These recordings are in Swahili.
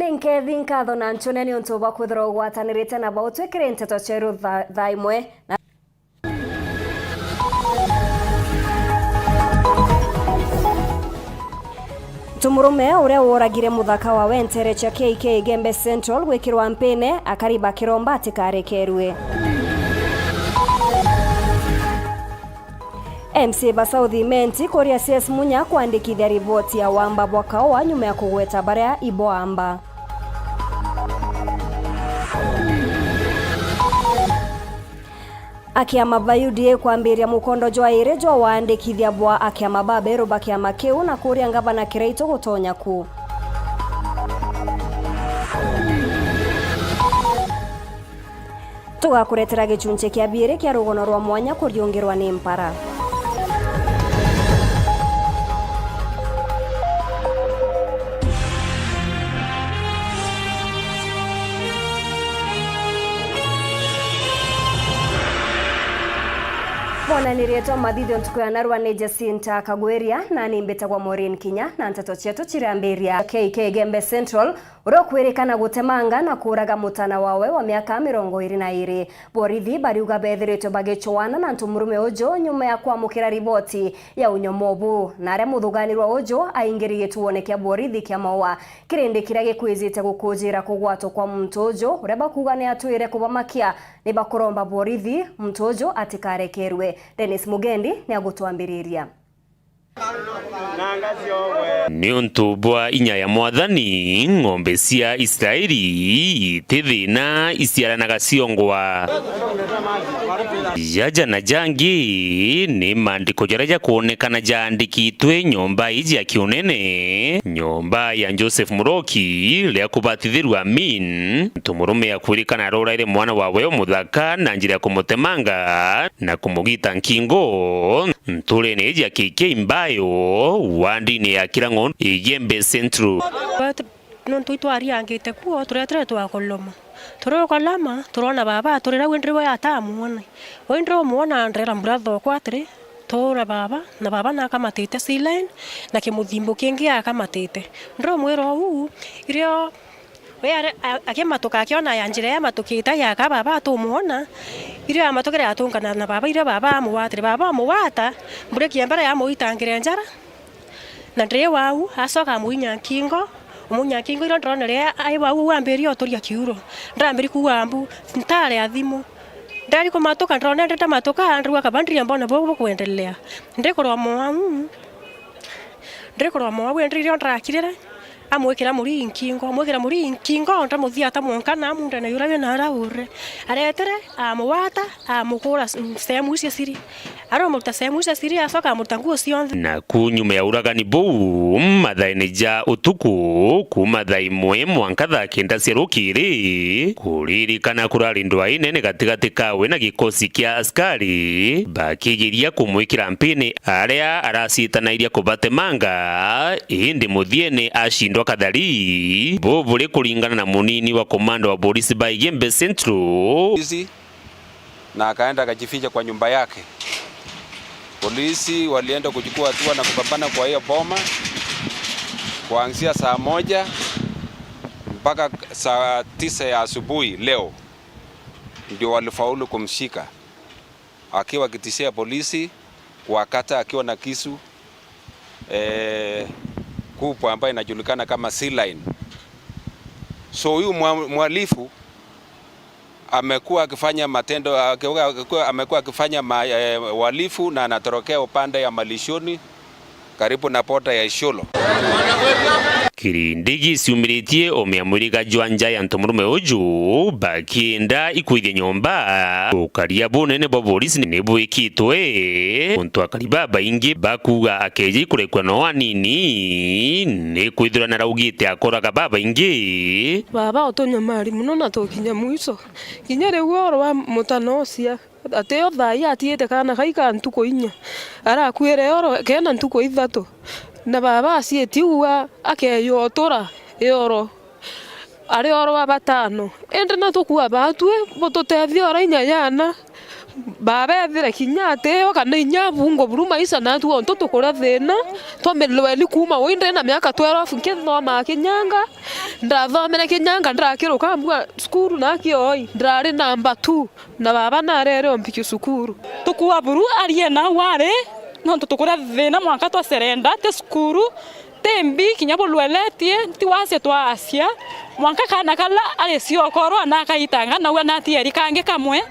Ninkethi nkatho na nchune ni untu bwa kwithira ugwatanirite na bautwikire nteto cheru thaa imwe Tumurume uria woragire muthaka wa wentere cha KK Gembe Central gwikirwa mpine akariba kiromba atikarekerwe. MC Basauthi Menti koria CS Munya kuandikithia riboti ya wamba bwaka wa nyuma ya kugweta baria ibo amba. Akiama bayudie kwambiria mukondo jwa ire jwa waandikithia bwa akiama babero bakiama kiu na kuria ngabana kireito gutonya ku. Tugakuretera gichunche kia bire kia rugono rwa mwanya kuriungirwa ni mpara. Bona nirieto madhidio ntukuya narwa ni Jacinta Kagweria na nimbeta kwa Maureen Kinya na nteto chetu chirambiria KK Gembe Central urokwirikana gutemanga na kuraga mutana wawe wa miaka 22 borithi bariuga bethiritwe bagichwana na ntumurume ujo nyuma ya kwamukira riboti ya unyomobu na aria muthuganirwa ujo aingiriye tuonekia borithi kia mawa kirindi kiria gikwizite gukujira kugwato kwa muntu ujo uria bakuga ni atwire kubamakia ni bakuromba borithi muntu ujo atikarekerwe. Dennis Mugendi ni agutwambiriria. Ni untu bwa inya ya mwathani ng'ombe cia Israeli itithina isiaranaga ciongwa jaja na jangi ni maandiko jaraja kuonekana jaandikitwe nyomba iji ya kiunene nyomba ya Joseph Muroki ria kubatithirwa Amin tumurume ya kwirikana aroraire mwana wawe muthaka na njira ya kumutemanga na kumugita nkingo nturene iji ya KK mbayo wandini ya kirango Gembe Central nontu itwariangite kuo turetere twakoloma turokolama turona baba turira wendriwo ya Thaa Mugwanja wendriwo muona ndera brother kwatri tora baba na baba na kamatite silen na kimuthimbo kingi akamatite ndro mwero huu irio we akematoka akiona ya njira ya matukita ya baba tumuona irio amatokere atungana na baba irio baba muwatri baba muwata mbureki mbara ya muitangire njara na ndre wau asoka muinya kingo umunya kingo iro ndrona ria ai wau wamberio toria kiuro ndambiri kuambu ntare athimu ndari kumatoka ndrona ndeta matoka andru kabandria mbona bo kuendelea ndekorwa mwa ndririo ndrakirira amwekera muri nkingo ndamuthia ta mwankana amunda na yurawe na araure aretere amuwata amukura sehemu cia siri aromuta sehemu cia siri asoka mutanguo cionthe na kunyuma ya uragani bou mathaini ja utuku kuma thaa imwe mwanka thaa kenda cia rukiri kuririkana kurarindwa inene gatigati kawe na gikosi kia askari bakigiria kumwikira mpini aria arasitanairia kubatemanga indi muthiene ashindwa kadhari bobule kulingana na munini wa komando wa polisi by Gembe Central na akaenda akajificha kwa nyumba yake. Polisi walienda kuchukua hatua na kupambana kwa hiyo boma kuanzia saa 1 mpaka saa 9 ya asubuhi leo ndio walifaulu kumshika akiwa kitishia polisi wakata akiwa na kisu kubwa ambayo inajulikana kama C-line. So huyu mwalifu amekuwa akifanya matendo amekuwa akifanya uhalifu na anatorokea upande ya malishoni karibu na pota ya Isholo. Kirindigi siumiritie omiamuriga jwanja ya ntumurume uju bakienda ikuithia nyomba ukaria bunene bwa polisi ni bwikitwe untu akariba baingi bakuga akeji kurekwa no wanini ni kwithira na raugite akoraga baba ingi baba otonya mari muno na tokinya mwiso kinyere woro wa mutanosia ateo thai atiete kana kaika ntuko inya arakwire oro kena ntuko ithatu na baba asietiwa akeyotora yoro ari oro wa batano ende na tukua batwe bototethia ora inya yana baba thire kinyate kana inyabungo buruma isa na tu onto tukora thena twamelweli kuma winde na miaka 12 nkithoma kinyanga ndathomera kinyanga ndakiruka mbua skuru na kioi ndrari namba 2 na baba na rero mpiki sukuru tukuwa buru ariye na ware no tukora thena mwaka twa serenda te skuru tembi kinyabo lweletie tiwase twa asia mwaka kana kala ale sio koro na kaitanga na wana tieri kange kamwe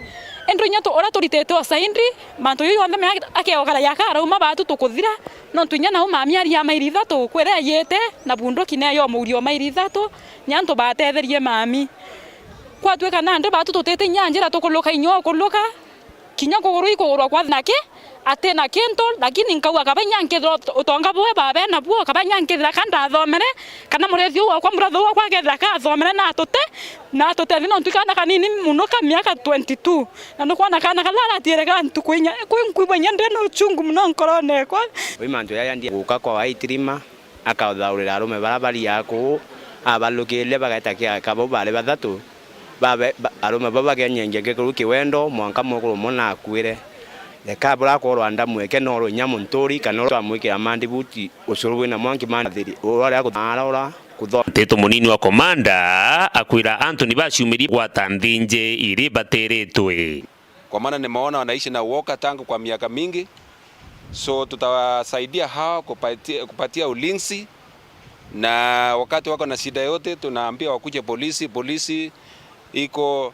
endrunya to ora toritete osaindri manto yo yonde me akeogara yakara uma batu tukuthira no tunya na uma miari ya mairitha to kwere yete na bundo kine yo murio mairitha to nyanto batetherie mami kwa tweka nande batu totete nyanjira to koloka inyo koloka kinya kogoro ikogoro kwa nake atena kento lakini nkawa kabanyanke utonga bwe baba na bwo kabanyanke kanda thomere kana murethio wakwa muratho wakwa getha ka thomere na tote no ntukana kanini muno ka miaka 22 na no kwana kana kalala tirega ntukunya kwibanya ndeno chungu muno nkorone kwa wimanto ya ndi uka kwa waitrima akauthaurira arume barabari yako abalukile bagatakia kabo bale bathatu babe arume baba kenyenge kekuruki wendo mwanka mukuru mona akwire kabura ko Rwanda mweke no ro nyamu ntori kana ro amwike amandi buti usurwe na mwanki manthiri ora ko arora kutho Nteto munini wa komanda akwira Anthony bashumiri gwatandinje iri bateretwe kwa maana nimeona wanaishi na uoga tangu kwa miaka mingi, so tutawasaidia hawa kupatia ulinzi, na wakati wako na shida yote tunaambia wakuje polisi iko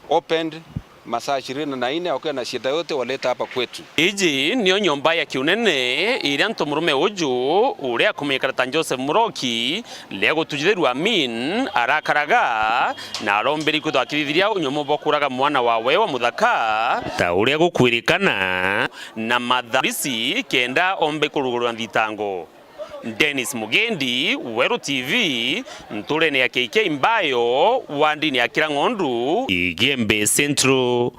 opened masaa 24 wakiwa na shida yote waleta hapa kwetu. Iji niyo nyomba ya kiunene iri Ntomurume uju uria kumikara Joseph Muroki lego tujitheru amin arakaraga na aromberi kuthakithiria unyomo bokuraga mwana wawe wa muthaka ta uria gukwirikana na matharisi kenda ombe kurugurwa thitango. Dennis Mugendi, Weru TV, Nturene ya KK Mbayo, Wandini ya Kirangondu, Igembe Central,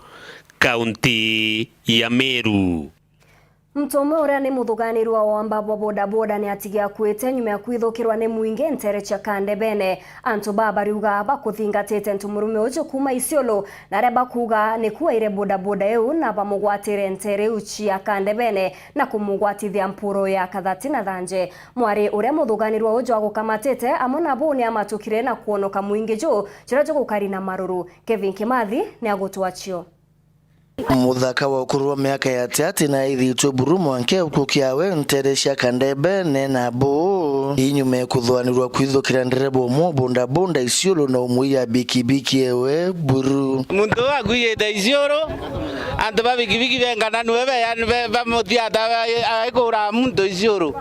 County ya Meru. Mtomo uria ni muthuganirwa wa mbabo bodaboda ni atigia kwite nyuma ya kwithukirwa ni mwinge ntere cha Kandebene. Anto baba riuga bakuthingatite Ntomurume uju kuma Isiolo na reba kuga ni kuwaire bodaboda eu na bamugwatire ntere uchi ya Kandebene na kumugwatithia mpuro ya kathati na thanje. Mwari uria muthuganirwa uju agukamatite amona boni amatukire na kuonoka mwinge jo chirajo gukari na maruru. Kevin Kimathi ni agutwachio. Muthaka wa kurwa miaka ya tiati na ithitwe burumo anke ukukiawe nteresha Kandebene na bo inyume kuthwanirwa kwithukira nderebo mo bonda Isiolo na umuya bikibiki ewe buru muntu aguyete Isiolo antu babikibiki bengana nuwe ya bamutia dawa aikora muntu Isiolo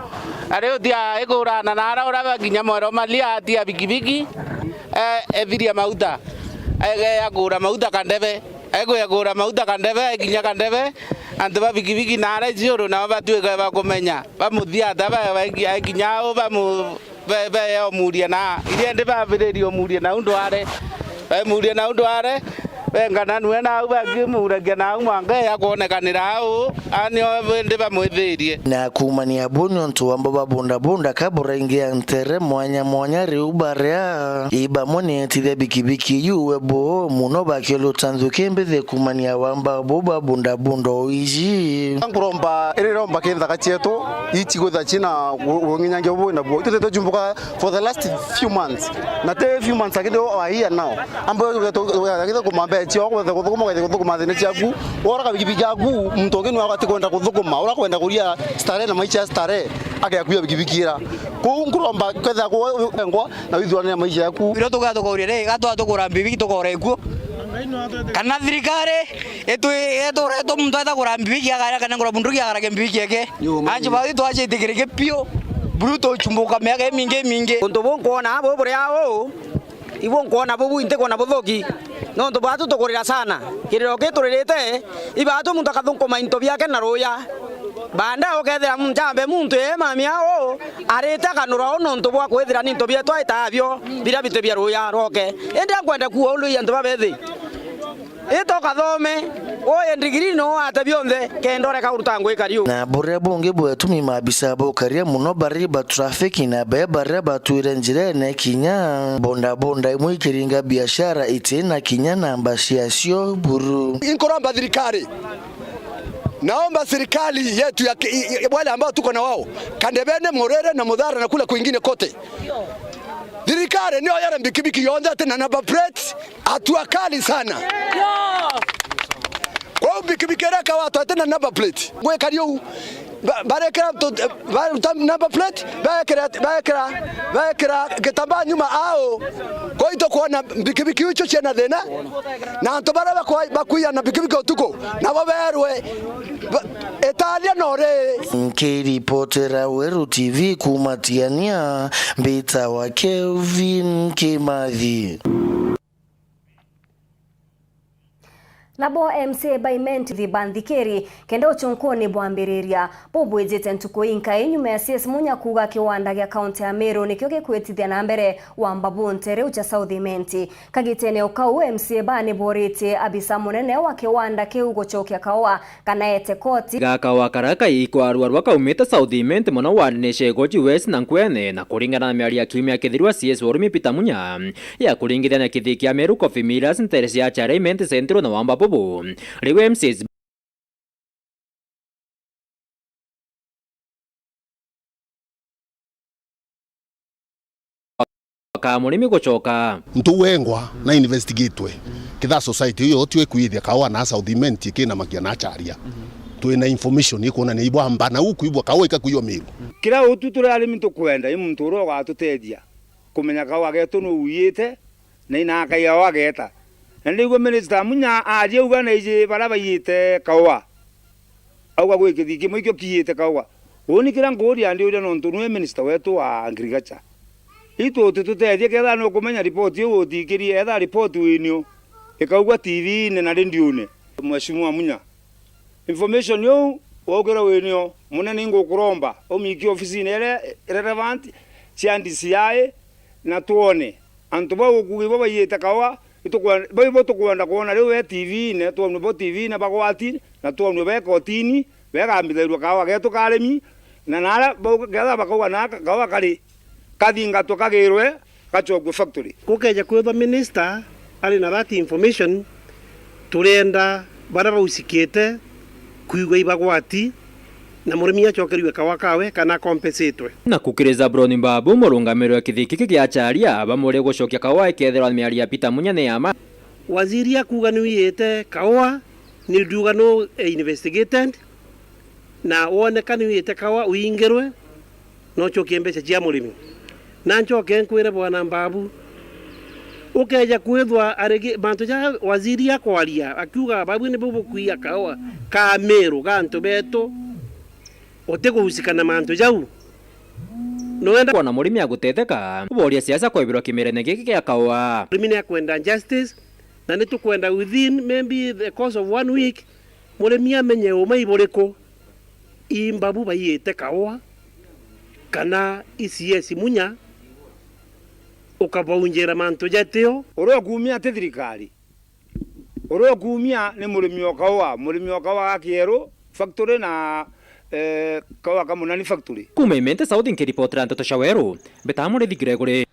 areo dia aikora na nara ora baginya moro malia dia bikibiki eviria mauta agora mauta Kandebe ego yagora mauta Kandebe ginya Kandebe antu babikibiki nara Isiolo na batweka bakomenya bamuthia daba ginyao bamu be omuria na iriende babirerio muria na undware muria na undware bengana nuwe na ubagimuragia na umanga yakonekanira au ani wende bamwithirie na kumania bonyo ntu wamba bonda kabura ingia ntere mwanya riubaria iba moni tithia bikibiki yuwe bo muno bakelo tanzuke mbethe kumania wamba boba bonda oiji nguromba iromba kenda kachieto ichi gutha china nginyange bo na bo tuteto jumbuka for the last few months na te few months akido here now ambayo akido kumambe chio kuthukuma thine ciaku ora kabikibiki yaku mtogeni wakati kwenda kuthukuma ora kwenda kuria stare na maisha stare akayakuya bikibikira ku nguromba kwetha ngwa na withurania maisha yaku iro tugathukuria ri gatwathukura mbibiki tukorekuo kana thirikari eto muntu athakura mbibiki agara kana ngura bunduki agara mbibiki yake anje bathi twachitikirike pio bruto chumbuka miaka mingi untu bonkona abo buri ao ibo nkona bo buinte kona bothoki no ndo batu tukorira sana kiriro kiturite ibatu muntu akathunko into byake na roya banda okethera mjambe muntu mami ao arete kanura ono ndo bwa kwethira ninto bya twaita abyo bira bite bya roya roke ende akwenda kuo lu yanto babethi ito kathome oye ndigiri no ate byonthe kendore kauruta ngwika riu na bure bunge bwetumi mabisa bokaria muno bari ba traffic na bebare batwire njirene kinya bonda imwe kiringa biashara itina kinya na mbashiasio buru inkoromba thirikari. Naomba serikali yetu ya wale ambao tuko na wao Kandebene, Morere na Mudhara na kula kwingine kote, thirikari ndio yale mbikibiki yonza tena number plate atuakali sana kwa mbikibiki raka watu tena number plate ngwe kariu barekera number plate barekera getamba nyuma ao kwa ito kuona mbikibiki ucho chena thena na ntobara bakuya na mbikibiki utuko na baberwe Italia nore Nkiripotera Weru TV kumatiania Mbita wa Kelvin Kimathi. Nabo MCA Baiment thibandhikeri kenda uchonkoni bwambiriria bobwejete ntuko inka enyuma ya CS Munya kuga kiwanda gya county ya Meru nikyo gikwitithia na mbere wa mbabu ntere ucha Southiment kagitene ukau MCA bani borete abisa munene wa kiwanda kiu guchokia kawa kana ete koti gaka wakaraka ikwarwa rwakaumite Southiment muno waneshe goji West na Nkwene na kuringana na miaria kiumia kithirwa CS Weru Thaa Munya ya kuringithania kithiki ya Meru Coffee Millers ntere cia Charement Central na wamba bobo riwe MCs kamurimi gucoka ntuwengwa na investigatwe kitha society yo tiwe kuithia kawa na Southiment kina makia na charia tuina information ikona ni ibwa mbana huku ibwa kawa ikakuyo Meru kira utu turarimi tukwenda imuntu ro gatutedia kumenya kawa getu no uyite na ina kaya wageta Ndigo Minister Munya aje ugana ije baraba yite kawa auga gwikithiki mwikyo kiyite kawa oni kira ngori andi uri no ntunwe minister wetu wa agriculture ito tutethie ketha no kumenya report yo uthikiri etha report winio ikaugwa TV ne na rendione Mheshimiwa Munya information yo wogera winio munene ngukuromba omiki office ne relevant ciandiciae na tuone antuba ukugibo bayite kawa Ito tukwenda kuona riwe TV ne tuone bo TV na bagwati na tuone be kotini begambithirwa kawa getu karemi na nara getha bakauga na kawa kari kathinga tukagirwe gachogwe factory kukeja kwetha minister ali na that information turenda baraba usikete kuigwa ibagwati na murimi achokeriwe kawa kawe kana compensate na kukiriza Broni Mbabu murungamiro ya kithiki gya Charia abamure gucokia kawa ikethera miaria Thaa Munya ne ama waziri akuga ni wiyete kawa ni duga no investigated na wone kani wiyete kawa uingirwe no chokie mbeca cia murimi na nchoke nkwire bwana Mbabu ukeja kwethwa arege bantu ja waziri akwaria akiuga babu ni bubu kuia kawa ka Meru ganto beto otego usikana manto jau noenda kwa na murimi agutetheka uboria siasa kwa ibiro kimerene giki kya kawa murimi ya kwenda justice na nitu kwenda within maybe the course of 1 week murimi amenye umaiboreko imbabu bayete kawa kana ICS Munya ukabaunjera manto jateo oro kumia te thirikari oro kumia ni murimi okawa akiero factory na kawa kama nani factory kumemente Southern kiripotera Nteto Weru betamure thigregore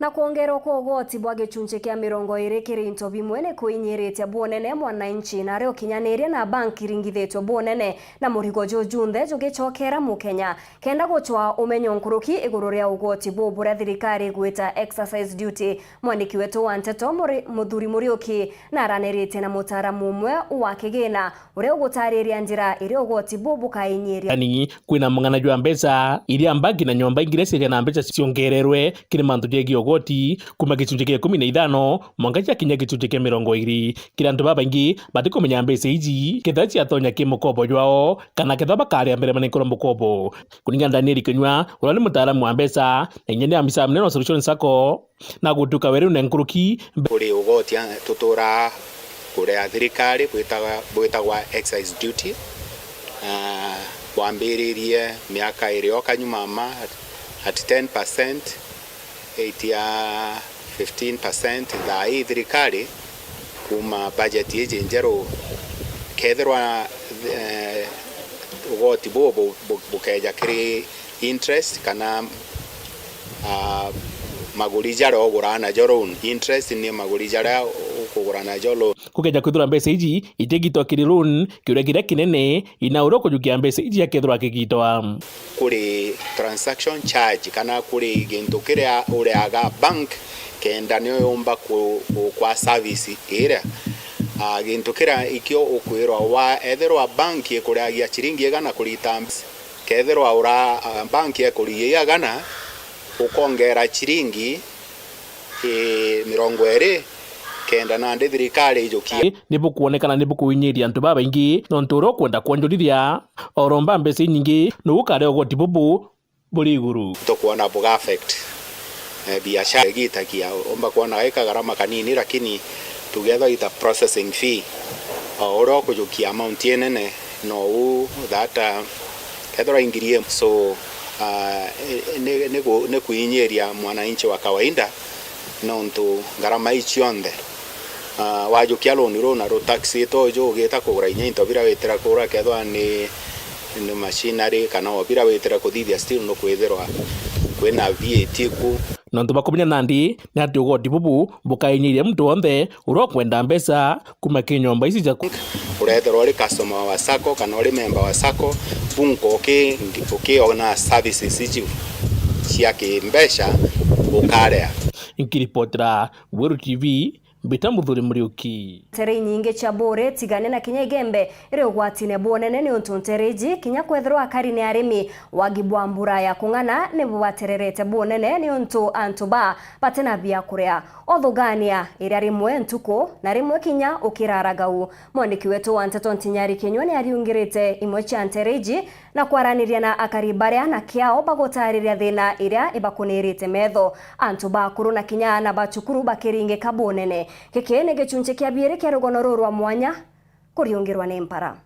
na kuongerwa kwa ugoti bwa gicunje kia 20 kirinto bimwene kuinyirite bonene mwananchi na reo kinyaniria na banki ringithetwo bonene na murigo junthe jugicokera mukenya kenda guchwa umenyo nkuruki iguru ria ugoti bubura thirikari gwita exercise duty mwandiki wetu wa Nteto muthuri Muriuki na aranirite na mutaramu umwe wa kigina uria ugutariria njira iria ugoti bubu kainyiria ani kwina mung'ana jwa mbeca iria banki na nyomba ingiresi na mbeca ciongererwe kiri mantu jegi goti kuma gicunje kia 15 mwanga cia kinya gicunje kia 20 kira andu babaingi batikumenya mbeca iji ketha cia tonya ki mukobo jwao kana ketha bakaria mbere manikoro mukobo kuninga Daniel Kinywa ura ni mutaalamu wa mbeca na inyene amisa mneno solution sako na gutuka Weru na nkuruki kuri ugoti tutura kuri thirikari gwitagwa excise duty wambiririe miaka irioka nyuma at 10% 15% tha thirikari kuma budget iji njeru kethirwa ugoti bukeja kiri interest kana maguri jara ogurana jorun interest ni maguri jara ukugurana jolo kukeja kwithura mbeca iji itigitwa kiri loan kiuria kinene inauro kujukia mbeca iji akethirwa kigitwa kuri transaction charge kana kuri gintu kiria uriaga bank kenda niyo yomba kwa service ira gintu kiria ikio ukwirwa wa ethirwa bank ikuriagia chiringi igana kurita kethirwa ura bank ikurigia igana ukongera chiringi 20 kenda na thirikari ijukia nibu kuonekana nibu kuinyiria antu babaingi no nturo kwenda kwonjorithia oromba mbeca nyingi no ukare ugoti bubu buri iguru to kuona buga affect biashara gitakia omba kuona eka garama kanini lakini together with a processing fee oro kujukia amount yenene no that kethora ingirie so ne kuinyiria mwananchi wa kawaida no ntu garama ichionde wajukia rona ro taxi to jo geta kugura into bira wetera kura kethwa ni machinery kana obira wetera kuthithia still no kwetherwa kwena VAT ku no ntu bakumenya nandi ni ati ugoti bubu bukainyiria mtu wothe urokwenda mbeca kuma kinyomba ici jaku uretherwa ri customer wa sako kana uri member wa sako bunko ona services ici cia kimbeca ukarea inkiripotera Weru TV Mbita Muthuri Muriuki. Tere nyingi cha bore tigane na kinya igembe iri ugwatine bonene ni untu ntereji kinya kwethirwa akari ni arimi wagibwa mbura ya kung'ana ni bubatererete bonene ni untu antuba patena bia kurea othugania iri rimwe ntuko na rimwe kinya ukiraragau mwandiki wetu wa Nteto Ntinyari Kinywa ni ariungirite imwe cha ntereji na kwaraniria na akari baria na kiao bagotariria thina iria ibakunirite metho antuba kuru na kinya na bachukuru bakiringe kabonene keke ne gechunche kia biere kia rugono rwa mwanya kuriungirwa ne mpara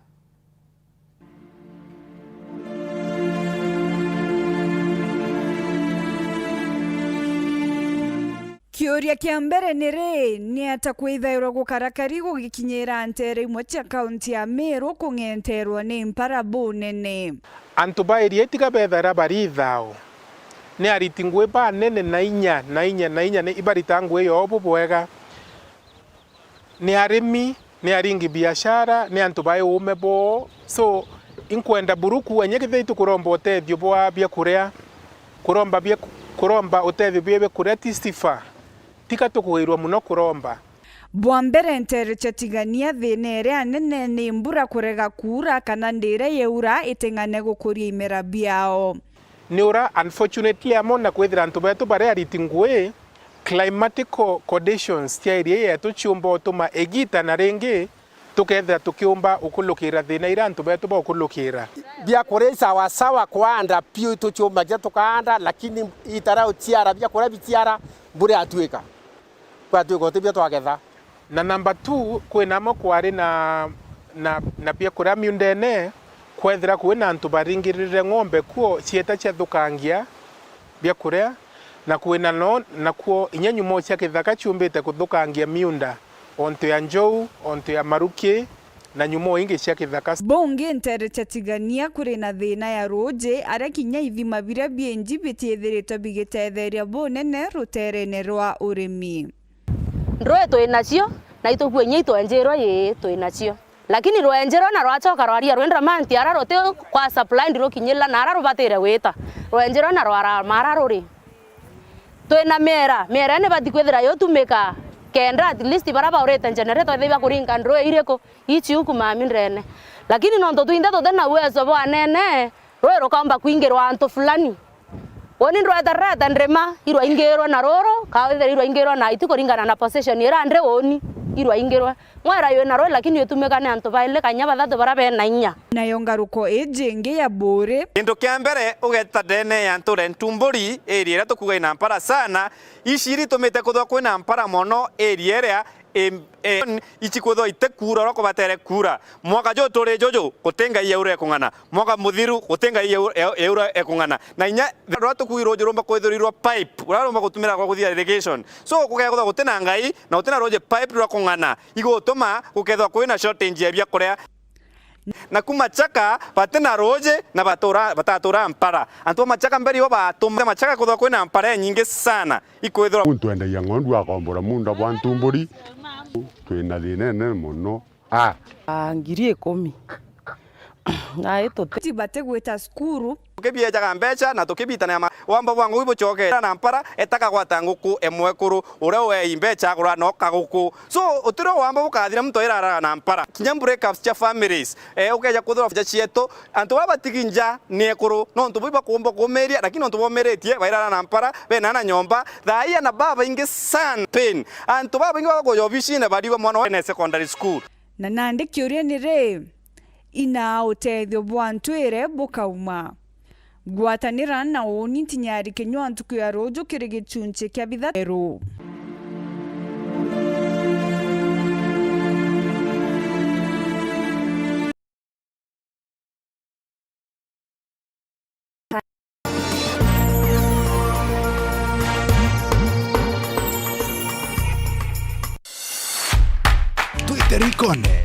Kioria kia mbere ni atakwithairwa gukarakari gugikinyira ntere imwe cia kaunti ya Meru kungenterwa ni mpara bunene antu bairi etiga bethara bari thao ni aritingwe ba nene na inya ni ibaritangwe yo bubwega ni arimi ni aringi biashara ni antu bae umebo so inkwenda buruku enye githeitu kuromba utethio bwa bia kurea kuromba utethio bia kurea tistifa tika tukuirwa muno kuromba bwa mbere ntere chatigania thine ria nene ni mbura kurega kura kana ndire yeura itengane gukuria imera biao ni ura unfortunately amona kwethira antu betu bare aritingwe climatic conditions tia area yetu chiumba tuma egita na ringi tukethira tukiumba ukulukira thina ira antu betu ba ukulukira bia kore sawa sawa kwanda pio tuchumba je tukanda lakini itara utiara bia kore bitiara bure atuika kwa tuiko tibia twagetha na number 2 kwena mo kwari na bia kore miundene kwethira kwena antu baringirire ng'ombe kuo cieta cia thukangia bia kurea na kwena no na kuo inyenyu mo cia kithaka chumbite kuthukangia miunda onto ya njou onto ya maruki na nyumo ingi cia kithaka bonge ntere chatigania kuri na thina ya roje aria kinya ithima biria bienji bitiethiritwe bigitetheria bonene ruterene rwa urimi ndroe twinacio na itugwenye itwenjerwa ye twinacio lakini rwenjero na rwachoka rwaria rwendra manti ara rote kwa supply ndiro kinyela na ara rubatire gwita rwenjero na rwara mara ruri twina mera ne batikwethira yo tumika kenda at least baraba urete generator thibia kuringa ndro ireko ichi huku mami ndrene lakini nondo tuinde to tena uwezo bwa nene rwero kamba kuingirwa antu fulani woni ndro atarata ndrema irwa ingirwa na roro kawe irwa ingirwa na itiko ringana na possession era ndre woni irwa ingirwa mwara yo na roro lakini yotumeka ne antu baile kanya bathatu barabe na inya nayo ngaruko ejenge ya bore kindu kia mbere ugeta dene ya nture ntumburi area ira tukuga ina mpara sana iciri tumite kuthwa kwina mpara mono area area ichikutho itekura roko batere kura mwaka jo tore jojo kutenga yeure kungana mwaka muthiru kutenga yeure ekungana na inya rwatu kuiro joromba kwethurirwa pipe uraromba gutumira kwa kuthia irrigation so kugethwa gutena ngai na gutena roje pipe rwa kungana igutuma gukethwa kwina shortage ya bya kuria na kumachaka batena roje na batatura mpara antu machaka mberi bo batuma machaka kuthwa kwina mpara nyingi sana ikwethwa muntu enda ya ngondu akombora munda bwa ntumburi twina thina nene muno ngiri 10 na ito tibate gweta skuru tukibia jaga mbecha na tukibitana wamba wangu ibo choke na mpara etaka gwata nguku emwe kuru ure we imbecha kura no kaguku so utiro wamba bukathira mtu irara na mpara kinya breakups cha families ukeja kuthura fja chieto antu babatikinja ne kuru no ntu biba kumbo kumeria lakini ntu bomeretie bairara na mpara bena na nyomba thaia na baba ingi san pain antu baba ingi bagoyobishi na badiba mwana na secondary school na nande kiuria ni re ina utethio bwa ntwire bukauma gwatanira na uni tinyari kenywa ntuku ya rojo kiri gichunche kya bitharu Twitterikone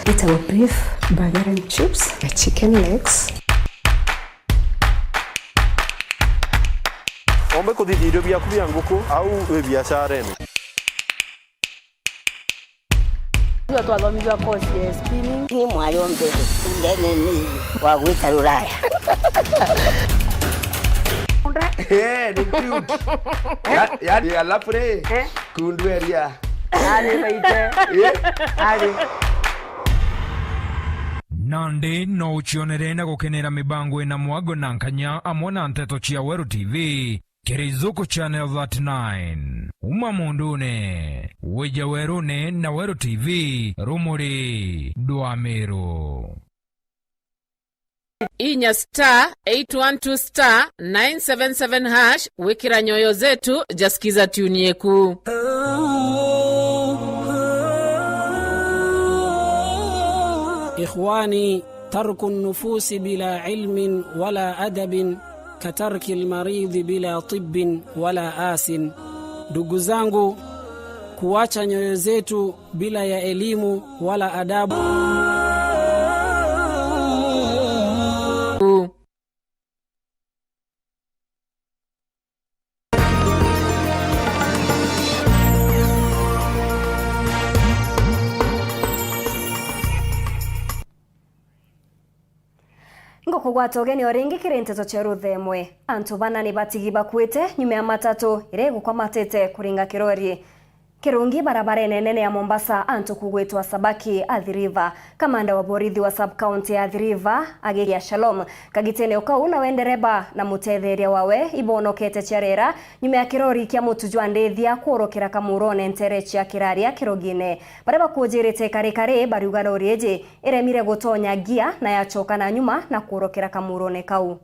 It's our beef, burger and chips, chicken legs. Ombe kudhidirio byaku bya nguku au biashara ene. Ndio twathomithwa course ya spinning. Ni mwayo mbere. Ndene ni wa gwita ruraya. Ni cute. Ya lapre. Kundueria. Ali baite. Ali. Nandi no uchionere na gukenera mibango ina mwago na nkanya amona Nteto chia Weru TV Kirizuku Channel 39 Uma mundune Weja Werune na Weru TV Rumuri Duamero Inya star 812 star 977 hash wekira nyoyo zetu jasikiza tuni yeku إخواني ترك النفوس بلا علم ولا أدب كترك المريض بلا طب ولا آس. Ndugu zangu, kuacha nyoyo zetu bila ya elimu wala adabu Ngoko gwatogeni oringi kiri Nteto cia Ruthemwe antu bana ni batigi bakwite nyume ya matatu ire gukwamatete kuringa kirori kirungi barabara nene ya Mombasa antu kugwetwa Sabaki Athi River. Kamanda wa borithi wa sub county ya Athi River agegia Shalom kagitene ukauna wendereba na mutetheria wawe ibonokete charera nyume ya kirori kia mutujwa ndethia kuorokera kamurone ntere cia kiraria kirogine baraba kujirite kare bariugana urieje iremire gutonya gia na yachoka na nyuma na kuorokera kamurone kau.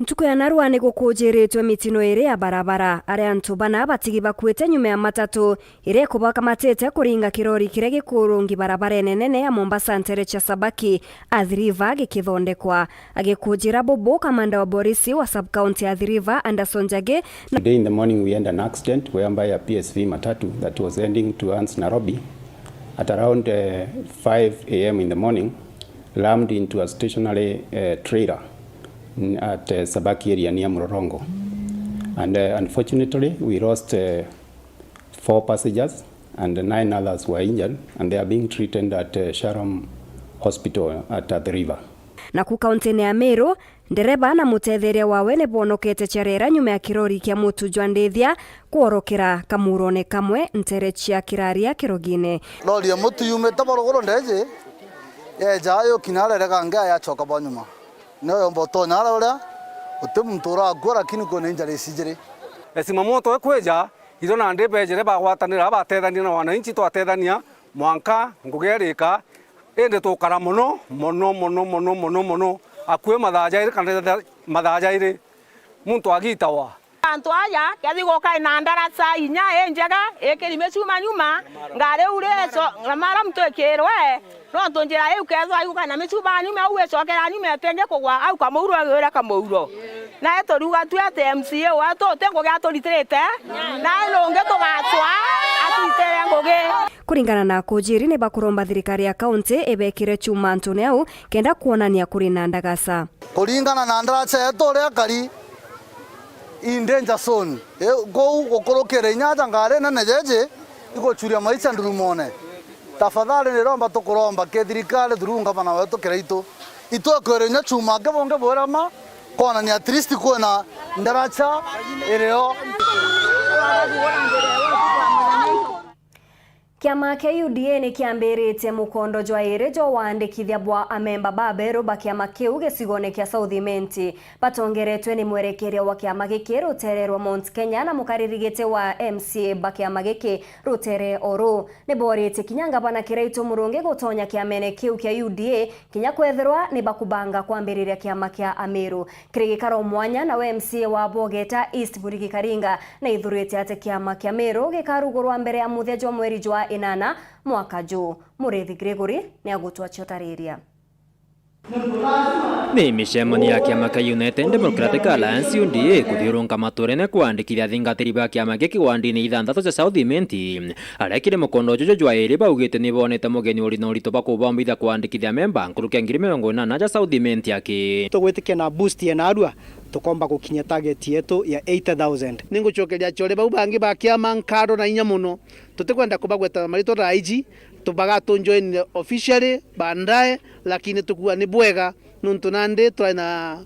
Ntuko ya narua ni gukujiritwe mitino ire ya barabara aria antu bana batigi bakwite nyume ya matatu ire kubaka matete kuringa kirori kire gikurungi barabara nene ya Mombasa ntere cha Sabaki Athi River gikithondekwa agikujira Bobo kamanda wa borisi wa sub county Athi River Anderson Jage. Today in the morning we had an accident whereby a PSV matatu that was heading towards Nairobi at around 5 a.m. in the morning rammed into a stationary trailer at Sabaki area near Mororongo. And unfortunately, we lost 4 passengers and 9 others were injured and they are being treated at Sharam Hospital at the river. Na ku kaunti ya Meru, ndereba na mutetheria wawe ne bonokete charera nyume ya kirori kia mutujwa ndethia kuorokera kamurone kamwe ntere cia kiraria kirogine. Lori ya mutu yume tabarogoro ndeje ye jayo kinara rega nga ya choka banyuma. No mboto nara ora utumtura gora kinu ko nenjare sijere esimamoto ekweja izo na ndebe jere bagwatanira batethania na wananchi twatethania mwanka ngugerika ende tukara muno akue mathajaire kana mathajaire muntu agitawa antu aya kethi goka na ndarasa inya enjega ekirime cuma nyuma ngare ureso ngamara mtu ekirwe no ntonjira eu kezo ayuka na micuba nyuma uwecokera nyuma etenge kugwa au kamuuro agwira kamuuro na etoruga tu ate MCA wato tengo gato litrete na longe tugatwa atuitere ngoge kuringana na kujiri ni bakuromba thirikari ya kaunti ebekire chuma ntune au kenda kuonania kuri na ndagasa kuringana na ndarasa eto ria kari in danger zone go gukurukire nyaja ngare na nejeje iguchuria maisha ndurumone tafadhali niromba tukuromba ke thirikari thurunga bana wetu kiraito itwekore nya chuma gebonge borama kona ni at least kuona ndaracha ireo Kiama kia UDA ni kiambirite mukondo jwaire jo waandikithia bwa amemba babero bakiama kiu gicigone kia South batongeretwe ni mwerekeria wa kiama giki rutererwa Mount Kenya na mukaririgite wa MCA bakiama giki rutere oru ni borite kinyanga bana kiraito murungi gutonya kiamene kiu kia UDA kinya kwethirwa ni bakubanga kwambiriria kiama kia Ameru kirigikaro mwanya na MCA wa Bogeta East Burigi Karinga na ithurite ate kiama kia Ameru gikarugurwa mbere ya muthia jwa mweri jwa inana mwaka juu. Murethi Gregory ni agutwachio tariria. Ni micemoni ya kiama kia United Democratic Alliance UDA kuthirunga maturene kuandikithia thingatiri ba kiama giki wandini ithanthatu cia South arekire mukondo jojo jwairi baugite ni bonete mugeni uri no rito bakubombithia kuandikithia memba nkurukia 80 ja South yaki tugwitikia na boost ya narua tukomba gukinya target yetu ya 80,000 ningucokeria chore bau bangi ba kiama nkaro na inya muno tutikwenda kubagweta marito raiji tubaga tunjoin officially bandae lakini tukua ni bwega nuntunande tuna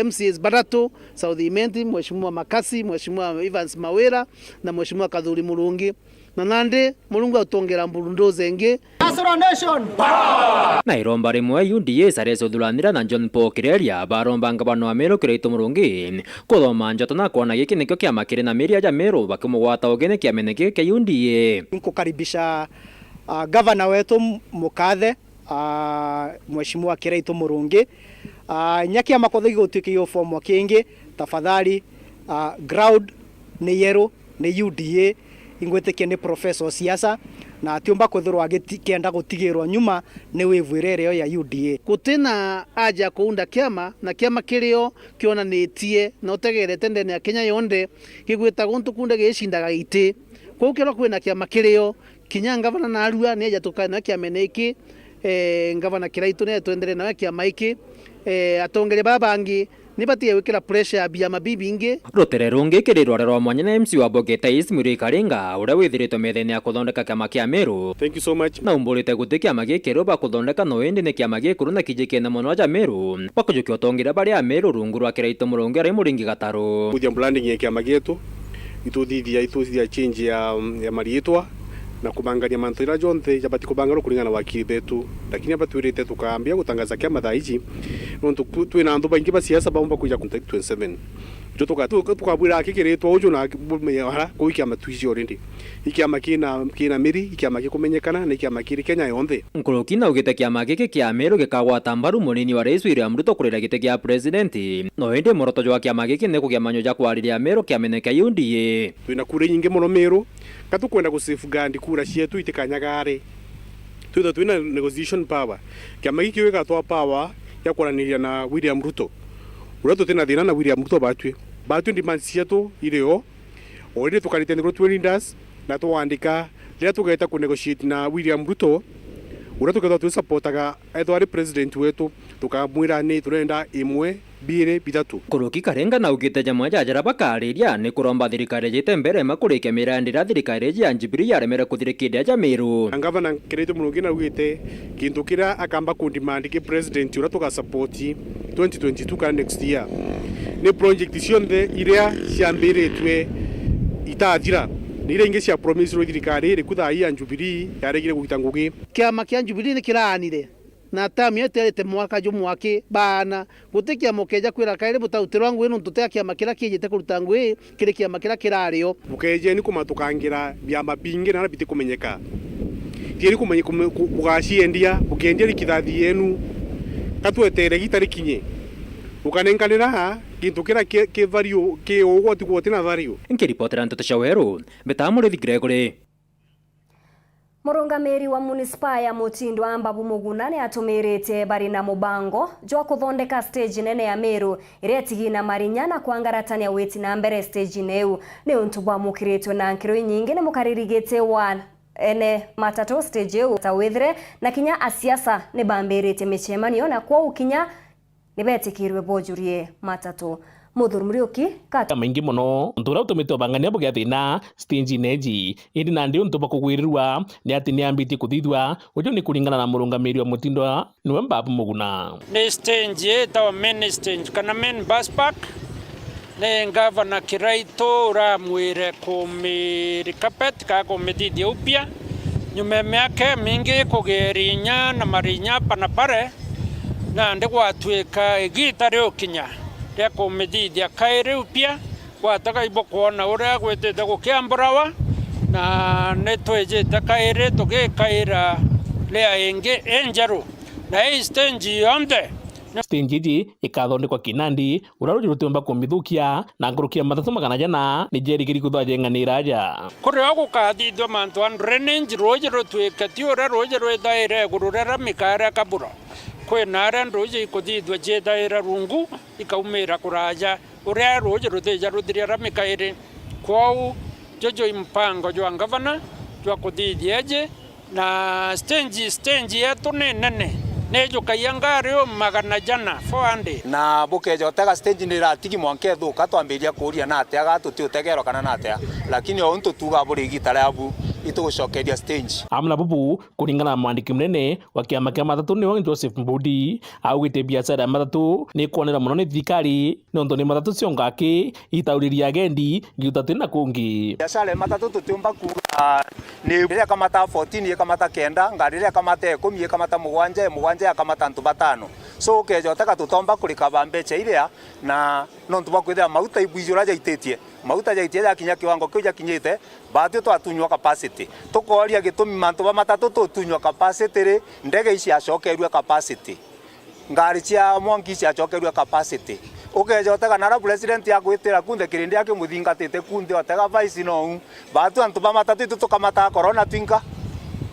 MCS Barato South Mheshimiwa Makasi Mheshimiwa Evans Mawera na Mheshimiwa Kadhuri Murungi na nande Mulungu atongera mbundu zenge Nation na iromba rimwe UDA sarezo thuranira na John Paul Kireria baromba ngabano Ameru kirito Murungi kuthoma njoto na kuona giki nikyo kiama kiri na miria ja Meru bakimugwata ugene kiameneke kia UDA nkukaribisha governor wetu Mukathe Mheshimiwa Kirito Murungi nyakia makothi gutwikio form kingi tafadhali ground ni yero ni UDA ingwetikia ni professor siasa na atiomba kuthirwa agikienda gutigirwa nyuma ni wivwirereo ya UDA kutina aja kuunda kiama na kiama kirio kiona nitie na utegerete ndene ya Kenya yonde gigwita guntu kunde gicindaga ite kwa ukiro kwina kiama kirio kinya ngavana na arua ni aja tukana kiamene iki ngavana kiraito ne twendere na kiama iki atongere babangi nibatie wikira pressure ya biama bibingi rutere rungi kirirwa rwa mwanya na MC wa Bogeta East Muri Karinga uria withirito methene ya kuthondeka kiama kia Meru. Thank you so much. Na umburite guti kiama giki roba kuthondeka no indi ni kiama gikuru na kijike na mono ja Meru bakujuki otongira bari ya Meru rungu rwa kiraito Murungi ari muringi gataro kuja branding ya kiama gitu ituthithia change ya marietwa na kubangania manthira jonte jabati kubangaro kulingana wakili betu lakini hapa tuirite tukaambia gutangaza kiama thaiji nontu twina andu baingi ba siasa baumba kuja contact 27 jotoka tukabwira akikiritwa uju na meyara kuikia matuici already ikiama kina miri ikiama kikumenyekana na ikiama kiri Kenya yonthe nkuruki na ugite kiama giki kia Meru gikagwata mbaru munini wa Rais William Ruto kurira gite kia president no indi moroto jwa kiama giki ne kugia manyo ja kwariria Meru kiameneka UDA twina kure nyingi muno Meru katukwenda ku safeguard kura cietu itikanyagare twina negotiation power kiama giki gikatwa power ya kwaraniria na William Ruto urato tena thina na William Ruto batwi demand cietu ireo already tukarite ngro 20 leaders na tuandika ria tugeta ku negotiate na William Ruto urato tuketa tu supportaga Edward president wetu tukamwira ni turenda imwe bire bitatu kuruki Karenga na ugite jamwe jajara bakariria ni kuromba thirikari jite mbere makurike mirandira thirikari ya Njibiri yaremera kuthirikiria ja Meru ngavana Kirito Murungi na ugite kintu kira akamba ku demand ki president ura tuka support 2022 ka next year ni project cionthe iria ciambiritwe itathira ni iringi cia promise ro thirikari ri kuthai ya Njibiri yaregire guita ngugi kiama kia Njibiri ni kiranire na tamu yeterete mwaka jo mwaki bana gutikia mukeja kwira kaire butautirwa ngwe no tutea kiama kira kijite kuruta ngwe kire kiama kira kirario mukeje ni kumatukangira byama bingi na biti kumenyeka tieri kugaciendia ukendia kithathi yenu katwetere gitari kinye ukanenkanira kintu kira ke vario ke ogoti gwotina vario nkiripotera Nteto cia Weru Murithi Gregory. Murungamiri wa municipal ya Mutindo Ambabu Muguna ni atumirite bari na mubango jwa kuthondeka stage nene ya Meru iria tigina marinya na kwangaratania witi na mbere stage neu ni untu bwa mukiritwe na nkiro nyingi ni mukaririgite wa ene matatu stage eu tawithre na kinya asiasa ni bambirite michemanio na kwa ukinya ni betikirwe bojurie matatu Muthurumuriuki kata maingi muno ntura utumitwe bangania bugia thina stage neji indi na ndi untu bakugwirirwa ni ati ni ambiti kuthithwa ujo ni kuringana na murungamiri wa Mutindo niwe Ambabu Muguna. Ni stage ta main stage kana main bus park ne governor Kiraito ramwire kumiri carpet ka kumithithia upya nyume miake mingi kugerinya na marinya panapare na ndi gwatwika igita ukinya ya kumithithia kairi upya gwataka ibo kuona uria gwitite gukiamburawa na netwejete kairi tugikaira ria ingi enjeru na hii stage yonde stage iji ikathondekwa kinandi uraruji rutumba kumithukia na ngurukia matatu magana jana ni jerigiri kuthwajenganira ja kuri gukathithwa mantu an drainage roji rutwikati ura roji rwethaire gururera mikara kabura kwena roji ikuthithwa jethaira rungu ikaumira kuraja uria roji ruthija ruthirira mikairi kwau jojo impango jwa governor jwa kuthithia je na stage yetu ni nene nejo kayangario magana jana 400 na bukejo tega stage ni ratigi mwanke thuka twambiria kuria na atia gatuti utegero kana na atia lakini o ntu tuga buri gitara abu itugucokeria stage amna bubu kuringana na mwandiki munene wa kiama kia matatu ni Joseph Mbudi augite biacara ya matatu ni kuonera muno ni thikari nonto ni matatu ciongaki itauriria agendi giutatu na kungi biacara matatu tutiumba kuga ni ria kamata 14 kamata 9 ngari ria kamata 10 kamata mugwanja kamata antu batano so kejo taka tutomba kulika bambecha iria na nonto bakwithira mauta ibwijura jaitetie mauta jaitie ya kinya kiwango kiu jakinyite batio twatunywa capacity tukoria gitumi mantu ba matatu tutunywa capacity ri ndege ici acokerwe capacity ngari cia mwangi cia acokerwe capacity ukejo otega na president yakwitira kunde kirindi yake muthingatite kunde otega vice no batu antu ba matatu tukamata corona twinka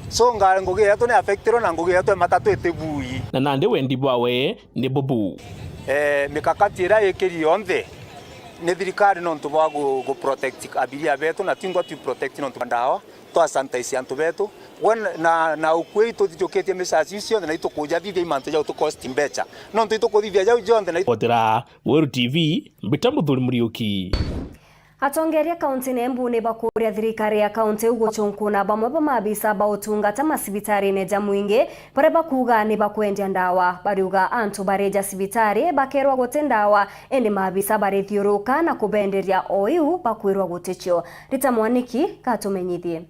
so ngari ngugi yetu ni affectiro na ngugi yetu matatu etebui na nande wendi bwawe ni bubu mikakati ira ikiri yonthe ni thirikari no ntu bwa go protect abiria betu na twingwa tu protect no ntu ndawa to sanitize antu betu na ukwe tutithukitie message icio na itukuja thithia imantu jau tu cost mbecha no ntu itukuthithia jau jonde na otera Weru TV mbita Muthurumuriuki. Atongeria kaunti na Embu ni bakuria thirikari ya kaunti uguchunkuna bamwe ba mabisa ba utungata masibitari ne jamuingi pare bakuga ni bakwendia ndawa bariuga antu bareja sibitari bakerwa gotendawa ende mabisa barethiuruka na kubenderia oiu bakwirwa guticho Rita Mwaniki katumenyithie.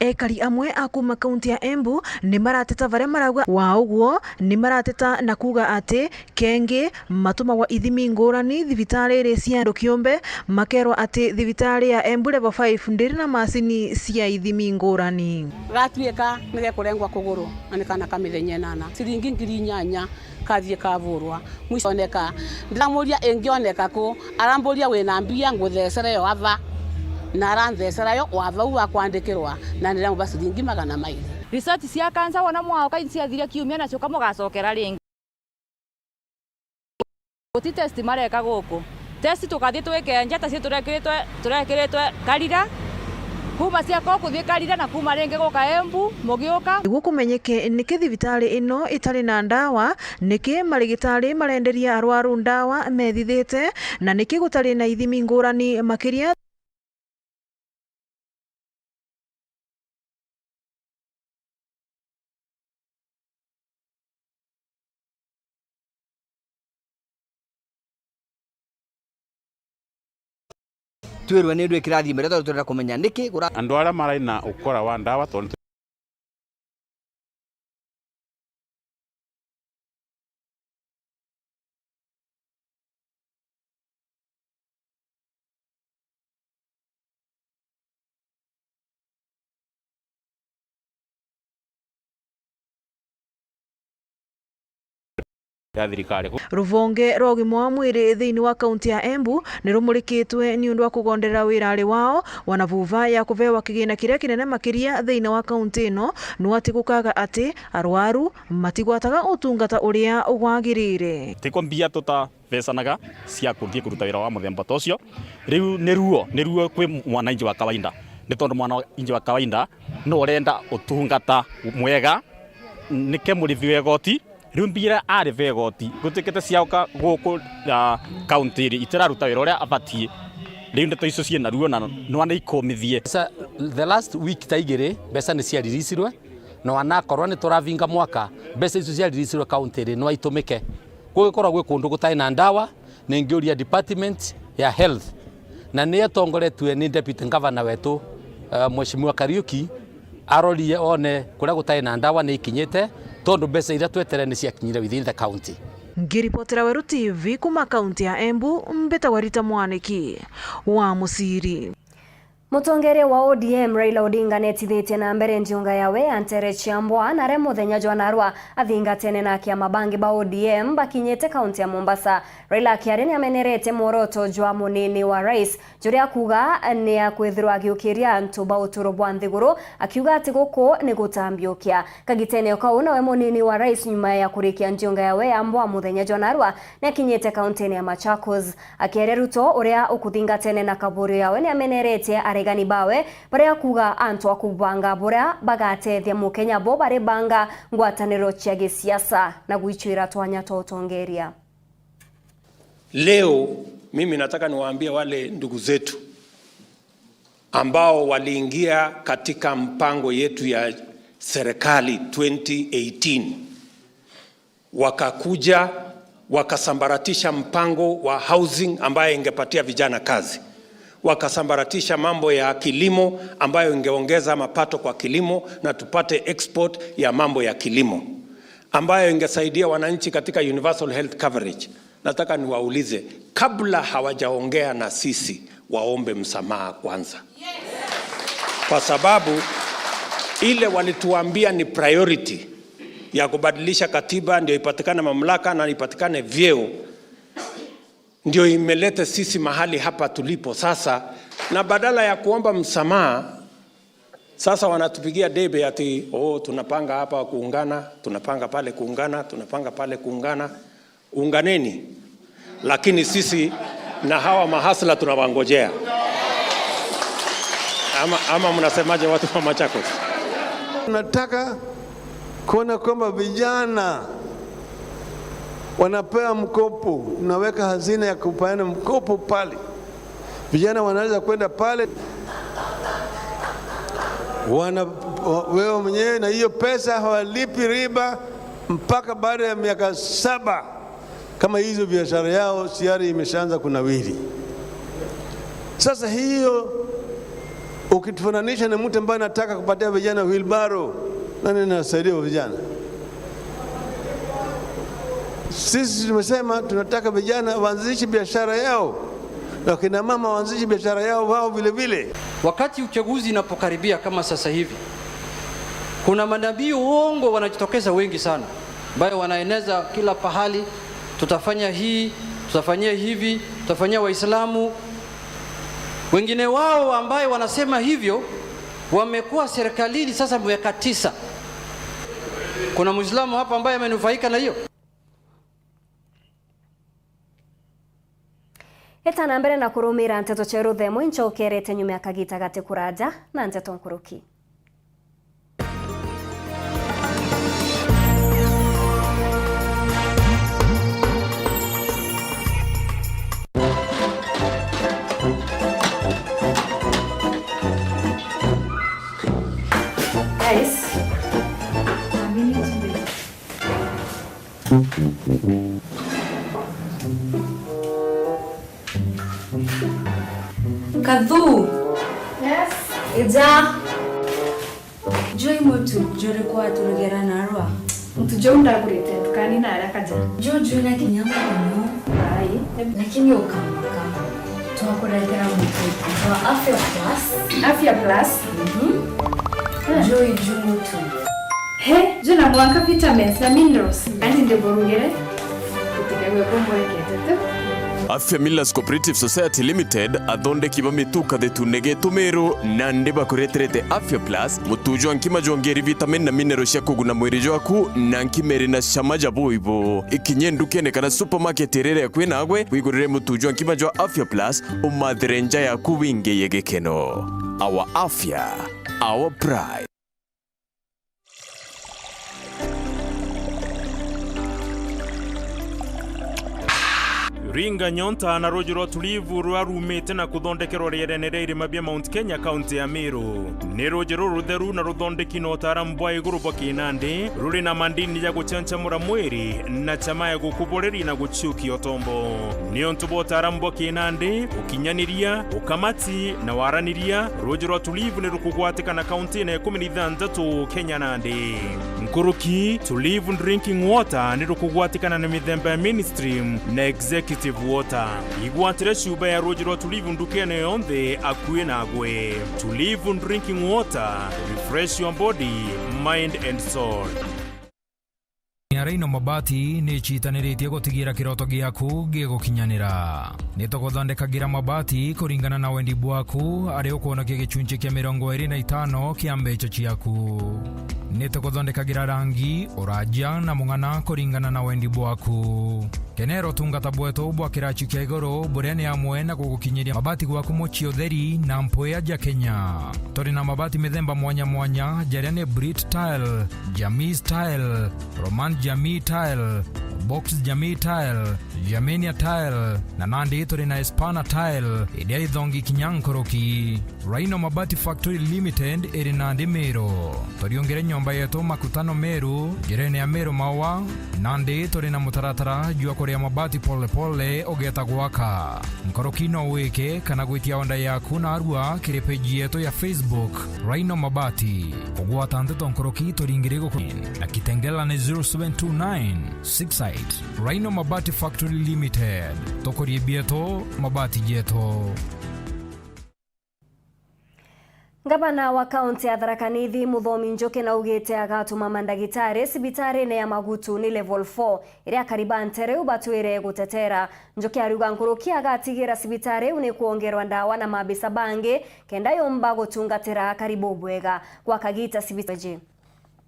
Ekari amwe akuma kaunti ya Embu ni marateta varia marauga wa uguo ni marateta na kuga ati kengi matuma wa ithimi ngurani thibitari ri cia andu kiumbe makerwa ati thibitari ya Embu level 5 ndiri na macini cia ithimi ngurani gatwika nige kurengwa kuguru anikana kamithenya 8 siringi 8,000 kathie kavurwa mwisoneka ndamuria engioneka ku aramburia wina mbia nguthecere yo ava na ranthecera yo wathau wa kwandikirwa na ndira mubasi ringi magana maili research cia kansa wona mwao kainci athiria kiumia na coka mugacokera ringi uti test mareka guku test tukathie twike njata cie turekiritwe karira kuma cia ko kuthie karira na kuma ringi guka Embu mugiuka gukumenyeke niki thibitari ino itari na ndawa niki marigitari marenderia arwaru ndawa methithite na niki gutari na ithimi ngurani makiria twirwe ni ndu kirathi mbere turenda kumenya niki andu aria marai na ukora wa ndawa tondu ya thirikari. Ruvonge rwa ũgima wa mwĩrĩ thĩinĩ wa kaunti ya Embu nĩ rumũrĩkĩtwe nĩ ũndũ wa kũgonderera wĩrarĩ wao wanavuva ya kũvewa kĩgĩna kĩrĩa kĩnene makĩria thĩinĩ wa kaunti ĩno nĩ atigũkaga atĩ arwaru matigwataga ũtungata ũrĩa ũgwagĩrĩire. Tiko mbia tutavecanaga cia kũthiĩ kũruta wĩra wa mũthemba ta ũcio. Rĩu nĩ ruo kwĩ mwananchi wa kawaida. Nĩ tondũ mwananchi wa kawaida no ũrenda ũtungata mwega nĩke mũrĩthi wegoti. Rĩu mbia arĩ vegoti gũtĩkĩte ciaoka gũkũ kaunti itiraruta wĩra ũrĩa abatiĩ. Rĩu ndeto icio ciĩna ruo na nĩ ikomithie. The last week taigĩrĩ mbeca nĩ ciariricirwe na wanakorwo nĩ tũravinga mwaka mbeca icio ciariricirwe kaunti no itumĩke. Gũgĩkorwo gwĩ kũndũ gũtarĩ na ndawa nĩ ngĩũria department ya health na nĩ atongoretwe nĩ deputy governor wetu Mheshimiwa Kariuki arorie one kũrĩa gũtarĩ na ndawa nĩ ikinyĩte tondu mbeca iria twetere nĩ ciakinyire within the county. Ngiripotera Weru TV kuma kaunti ya Embu, mbetagwa Rita Mwaniki wa Musiri. Mũtongoria wa ODM Raila Odinga netithĩtie na mbere njunga yawe Antere Chiambwa na re muthenya Jwanarwa athingatene na kĩama bangi ba ODM bakinyĩte kaunti ya Mombasa. Raila akiaria nĩ amenerete muoroto jwa munini wa rais juria kuga nĩ akwithirwa agiũkĩria ntuba ũtũro bwa nthigũrũ akiuga atĩ gũkũ nĩ gũtambĩũkia. Kagiteneo kau nawe munini wa rais nyuma ya kurikia njunga yawe Ambwa muthenya Jwanarwa nĩ akinyĩte kaunti ya Machakos. Akiaria Ruto ũrĩa ũkuthingatene na kaburu yawe nĩ amenerete aregani bawe baria kuga antu akubanga bora bagatethia mukenya bo bare banga ngwataniro cia gisiasa na guichwira twanya totongeria. Leo mimi nataka niwaambie wale ndugu zetu ambao waliingia katika mpango yetu ya serikali 2018 wakakuja wakasambaratisha mpango wa housing ambaye ingepatia vijana kazi. Wakasambaratisha mambo ya kilimo ambayo ingeongeza mapato kwa kilimo na tupate export ya mambo ya kilimo ambayo ingesaidia wananchi katika universal health coverage. Nataka niwaulize kabla hawajaongea na sisi waombe msamaha kwanza. Kwa sababu ile walituambia ni priority ya kubadilisha katiba ndio ipatikane mamlaka na ipatikane vyeo ndio imeleta sisi mahali hapa tulipo sasa, na badala ya kuomba msamaha sasa wanatupigia debe ati tunapanga hapa kuungana, tunapanga pale kuungana, tunapanga pale kuungana. Unganeni, lakini sisi na hawa mahasla tunawangojea. Ama mnasemaje watu wa Machakos? Tunataka kuona kwamba vijana wanapewa mkopo, unaweka hazina ya kupeana mkopo pale. Vijana wanaweza kwenda pale wewe mwenyewe na hiyo pesa hawalipi riba mpaka baada ya miaka 7 kama hizo biashara yao siari imeshaanza kunawiri. Sasa hiyo ukitufananisha na mtu ambaye anataka kupatia vijana wheelbarrow, nani anasaidia vijana? Sisi tumesema tunataka vijana waanzishe biashara yao na kina mama waanzishe biashara yao wao vile vile. Wakati uchaguzi unapokaribia kama sasa hivi, kuna manabii uongo wanajitokeza wengi sana, ambao wanaeneza kila pahali, tutafanya hii, tutafanyia hivi, tutafanyia Waislamu. Wengine wao ambao wanasema hivyo wamekuwa serikalini sasa miaka 9. Kuna Muislamu hapa ambaye amenufaika na hiyo? Etana mbere na kurumira Nteto Cheru themo inchokerete nyuma ya kagita gate kuraja na Nteto Nkuruki. Guys, Kadhu. Yes. Ija. Joy motu jore kwa turugera narwa. Mtujo ndagurite tukani na arakaja. Jojo na kinyama no. Ai. Lakini okama. Tunakuletea mtu wa Afya Plus. Afya Plus. Joy motu. He, jona mwaka vitamins na minerals. Andi ndeborungere. Ewe kumwekete. Afya Millers Cooperative Society Limited athondeki bamituka thetunege tumero na ndeba kureterete Afya Plus mutujo nkima jongeri vitamin na mineral cia kuguna mwiri jwaku na nkimere na shamaja boibo ikinye ndukene kana supermarket rere kwina agwe wigurire mutujo nkima jwa Afya Plus umathirenja yaku winge yegekeno. Our Afya, our pride. Ringa nyonta na rojiro tulivu rwarumite na kuthondekero rierene irima bia Mount Kenya county ya Meru. Ni rojiro rutheru na ruthondeki no tarambwa iguru bokinande ruri na mandini ya guchanchamura mwiri na chama ya gukuboreri na guchuki otombo. Ni ontubo tarambwa kinande ukinyaniria ukamati na waraniria rojiro tulivu ni rukugwatika na county na 13 Kenya nande. Nkuruki tulivu drinking water ni rukugwatika na mithemba mainstream na executive water. Igwatire shuba ya rojiro tulivu ndukene yonthe akuye na agwe. Tulivu drinking water, refresh your body, mind and soul. Raino mabati ni chitaniritie gutigira kiroto giaku gigukinyanira. Nituguthondekagira mabati kuringana na wendi bwaku ari ukuona gicunjĩ kia 25 kia mbeca ciaku. Nituguthondekagira rangi, oraja na mung'ana kuringana na wendi bwaku. Kenero tungata bwetu bwa kirachi kia iguru buria ni amwe na gugukinyiria mabati gwaku mochi utheri na mpoya ja Kenya. Tori na mabati mithemba mwanya mwanya jaria ni Brit Tile, Jamii Tile, Roman Jamii Tile, Box Jamii Tile, Jamenia Tile, na nandi tori na Espana Tile, idia ithongi kinyankoroki. Raino Mabati Factory Limited iri nandi Meru. Tori ongere nyomba yetu makutano Meru, jirene ya Meru mawa, nandi tori na mutaratara jua korea mabati pole pole ogeta gwaka. Nkoroki no weke kana gwitia onda yaku na arua kiri page yetu ya Facebook, Raino Mabati. Kugwata Nteto nkoroki tori ingirego na kitengela ni 072968 Raino Mabati Factory Limited. Tokorie bieto mabati jeto. Gavana wa kaunti ya Tharaka Nithi Muthomi Njoki na ugite agatuma mandagitari sibitari ya Magutu ni level 4 iria kariba ntere ubatwire gutetera. Njoki ariuga nkuruki agatigira sibitari uni kuongerwa ndawa na mabisa bange kenda yomba gutungatira karibu bwega kwa kagita sibitari.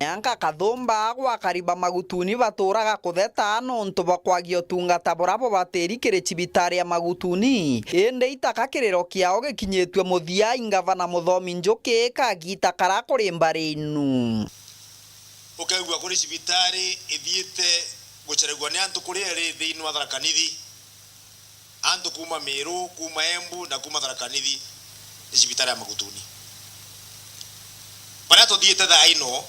Yanka kathomba gwa kariba Magutuni baturaga kutheta nontu bakwagio tungata borabo bateri kire cibitari ya Magutuni ende itaka kiriro kiao gikinyetwe muthia ingavana Muthomi Njoki kagita kara kuri mbarinu ukaigwa kuri cibitari ithiite guceregwa ni antu kuri eri thiini wa Tharaka Nithi antu kuma Meru kuma Embu na kuma Tharaka Nithi ni cibitari ya Magutuni para tuthiite thaino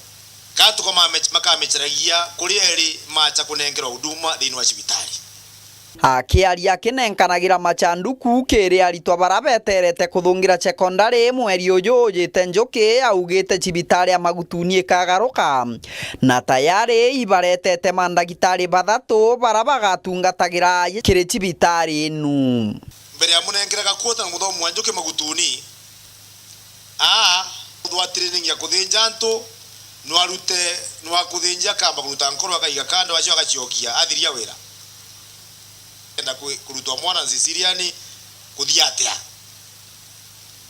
katu kama makamecheragia kuri eri macha kunengerwa huduma thiini wa cibitari akiaria kinenkanagira machanduku kiri aritwa barabeterete kuthungira secondary mweri uyu ujite Njoki augite cibitari ya Magutuni ikagaruka na tayari ibaretete mandagitari bathatu barabagatungatagira kiri cibitari inu mbere ya munengeraga kuota na Muthomi wa Njoki Magutuni thwa training ya kuthinja antu nwarute nwakuthinja kamba kuruta nkoro akaiga kanda wacio agaciokia athiria wira enda kurutwa mwana Siciliani kuthia atia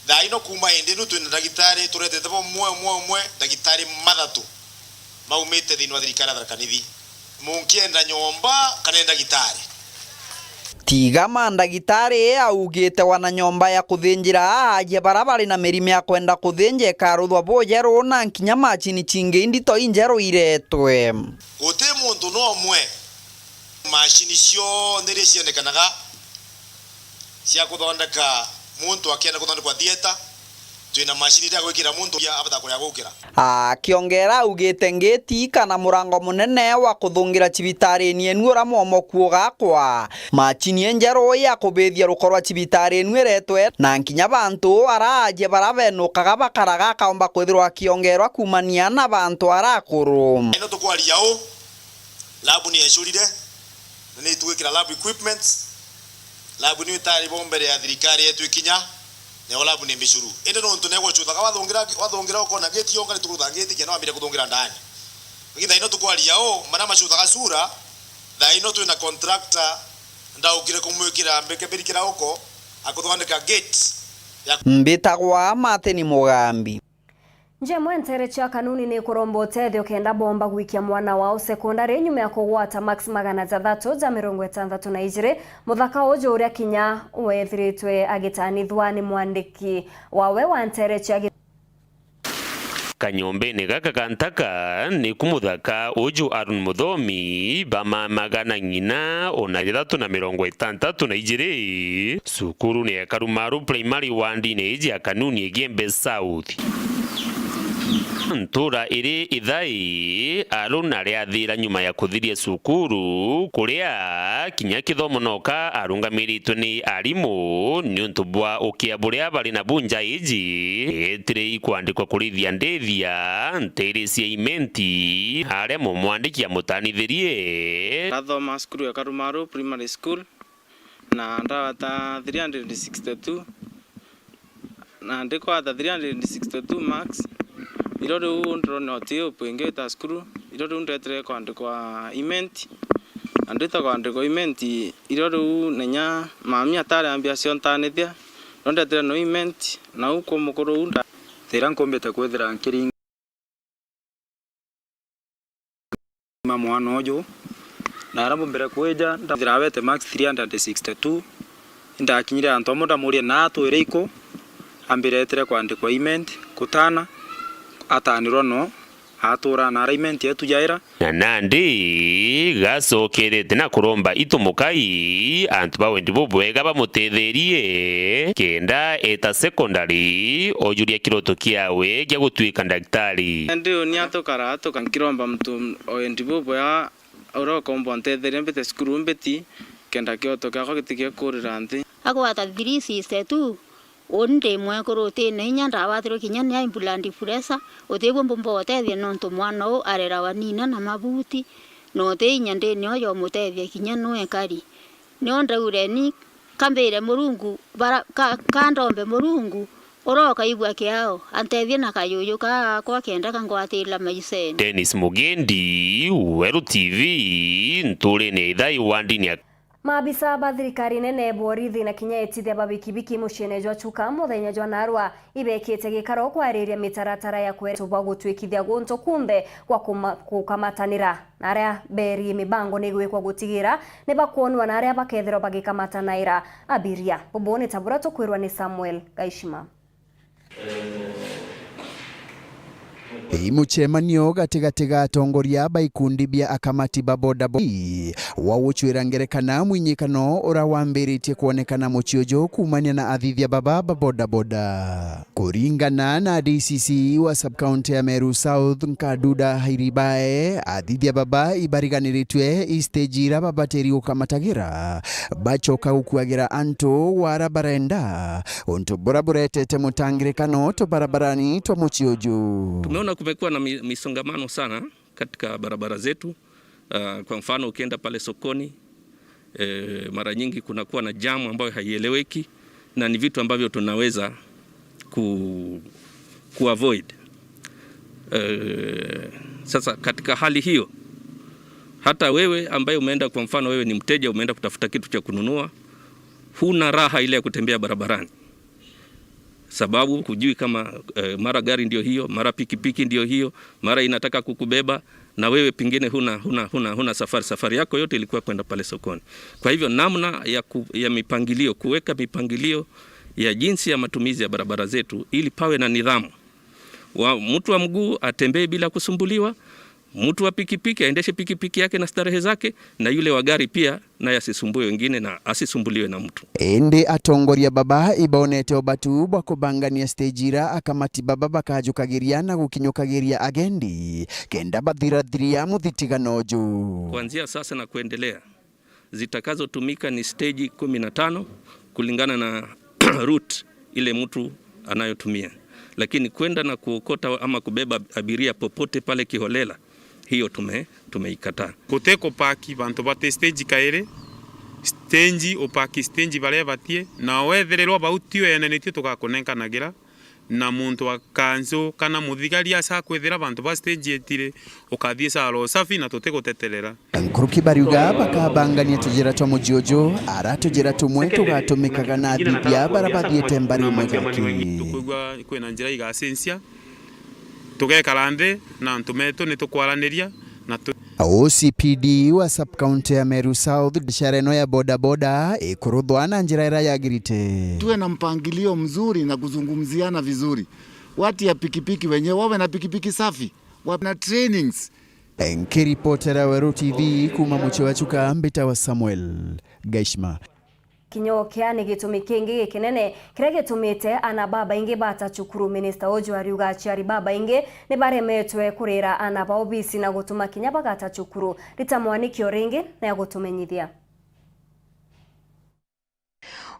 thaino kuma indi nu twina ndagitari turetete bo mwe ndagitari mathatu maumite thiini wa thirikari ya Tharaka Nithi munkienda nyomba kana ndagitari tiga mandagitari augite wana nyomba ya kuthinjira aje barabari na mirimo ya kwenda kuthinje karuthwa bojeru na nkinya machini chingi indito injeru iretwe guti muntu no mwe machini cio ndiri ciendekanaga cia kuthondeka muntu akienda kuthondekwa theater twina machini ya gwikira muntu ya abata kuria gukira akiongera augite ngeti kana murango munene wa kuthungira cibitari ni enura momo kuogakwa machini enjeru ya kubithia rukorwa cibitari nwiretwe na nkinya bantu araje barabenukaga bakaraga kaomba kwithirwa akiongerwa kumania na bantu arakuru ino tukwaria u labu ni eshurire ni tuwikira lab equipment labu ni tari bombere ya thirikari yetu ikinya ne labu ni mishuru ende no ntune gwo chutha wathungira ukona geti yonga ni tukurutha geti kena wambire kuthungira ndani ngitha ino tukwaria o mana machutha gasura thaino twina contractor ndaukire kumwikira mbeke birikira uko akuthondeka gate mbitagwa Mateni Mugambi. Njemwe ntere cha kanuni ni kurombote thio kenda bomba gwikia mwana wao sekondari nyuma ya kugwata max 662 muthaka ujo uria kinya wethiritwe agitanithwa ni mwandiki wawe wa ntere cha Kanyombeni gaka kantaka ni kumuthaka uju Arun Muthomi bama magana ngina ona 362 sukuru ni Karumaru primary wandi ni iji ya kanuni Gembe South ntura iri ithai Arun ariathira nyuma ya kuthiria sukuru kuria kinya kithomo noka arungamiritwe ni arimu ni untu bwa ukia buria bari na bunja iji etire ikwandikwa kurithia ndethia ntiri cia imenti haria mumwandiki amutanithirie Kathoma skuru ya Karumaru primary school na ndawata 362 na ndikwata 362 marks irore ndrone otio penge ta skuru irore ndetre kwandikwa imenti andita kwandikwa imenti irore nenya mami atare ambia ciontanithia ndetre no imenti na uko mukuru unda tira nkombete kwethira nkiringa mwana ojo na rambo mbere kweja ndathira wete max 362 ndakinyira antomo ndamuria na atwire iko ambiretere kwandikwa imenti kutana atanirwo no atura na arraignment yetu jaira na nandi gacokerete na kuromba itumukai antu bawendi bubwega bamutetherie kenda eta secondary ojuria kiroto kiawe gya gutwika ndagitari ndio ni atokara atokankiromba mtu owendi bubwa oro kombo ntetherie mbete skuru mbeti kenda kyoto kako gitikia kurira nthi agwata 362 onde mwe korote ne nyanda watiro kinyani ya impulandi furesa otebwo mbombo tethia nonto mwana o arera wanina na mabuti no te nyande nyo yo mutethia kinyano ekari nonda ureni kambere murungu bara kandombe murungu oroka igwa kiao antethia na kayoyo ka kwa kenda kangwatira maiseni Dennis Mugendi Weru TV ntule ne idai wandini Maabisa ba thirikari nene borithi na kinya etithia babikibiki muciene jwa chuka muthenya jwa narwa ibekite gikaro kwariria mitaratara ya kweretwa gutwikithia gonto kunde kwa kukamatanira naria beri mibango nigwikwa gutigira ne bakuonwa naria bakethero bagikamatanaira abiria bubone tabura tukwirwa ni Samuel Gaishima Muchemanio gatiga atongoria baikundi bia akamati ba bodaboda wa guchwira ngerekana mwinyikano ora wambiritie kuonekana muchiojo kumania na athithia baba bodaboda kuringana na DCC wa subcounty ya Meru South Nkaduda Hairibae athithia baba ibariganiritwe istejira babateri ukamatagira bachoka ukuagira anto wara barenda onto boraboretete mutangirikano to barabarani to muchiojo. Tumeona kumekuwa na misongamano sana katika barabara zetu. Kwa mfano ukienda pale sokoni mara nyingi kunakuwa na jamu ambayo haieleweki na ni vitu ambavyo tunaweza kuavoid. Sasa katika hali hiyo hata wewe ambaye umeenda, kwa mfano wewe ni mteja umeenda kutafuta kitu cha kununua, huna raha ile ya kutembea barabarani. Sababu hujui kama mara gari ndio hiyo, mara pikipiki ndio hiyo, mara inataka kukubeba na wewe pingine huna safari yako yote ilikuwa kwenda pale sokoni. Kwa hivyo namna ya mipangilio, kuweka mipangilio ya jinsi ya matumizi ya barabara zetu ili pawe na nidhamu. Mtu wa mguu atembee bila kusumbuliwa, mtu wa pikipiki aendeshe pikipiki yake na starehe zake, na yule wa gari pia na asisumbue wengine na asisumbuliwe na mtu. Ende atongoria baba ibonete obatu bakubangania stejira akamati baba bakajukagiria na gukinyokagiria agendi kenda bathirathiria muthitiganooju. Kuanzia sasa na kuendelea zitakazotumika ni stage 15 kulingana na route ile mtu anayotumia, lakini kwenda na kuokota ama kubeba abiria popote pale kiholela, hiyo tumeikataa. Kuteko paki bantu bate stage kaire stage opaki stage bare batie na wethererwa bautio enenetio tugakunenkanagira na muntu wa kanzo kana muthigari asa kwethira bantu ba stage etire ukathie saro safi na tutiguteterera Nkuruki bariuga bakabangania tujira twa mujiojo ara tujira tumwe tugatumikaga na thibia barabadhiete mbari umegaki tukugwa kwena njira igasensia tugekarande na ntumeto nitukwalaniria na OCPD wa sub-county ya Meru South shareno ya bodaboda ikuruthwa na njira ira yagirite. Tuwe na mpangilio mzuri na kuzungumziana vizuri. Watu ya pikipiki wenyewe wawe na pikipiki safi, wawe na trainings. Nkiripotera Weru TV kuma Muchewachuka Mbita wa Samuel Gaishma. Kinyo kiani gitumi kingi kinene kire gitumite ana baba ingi bata chukuru minister ojo ariuga aciari baba ingi ni baremetwe kurira ana ba obisi na gutuma kinya bagata chukuru ritamwanikio ringi na gutumenyithia.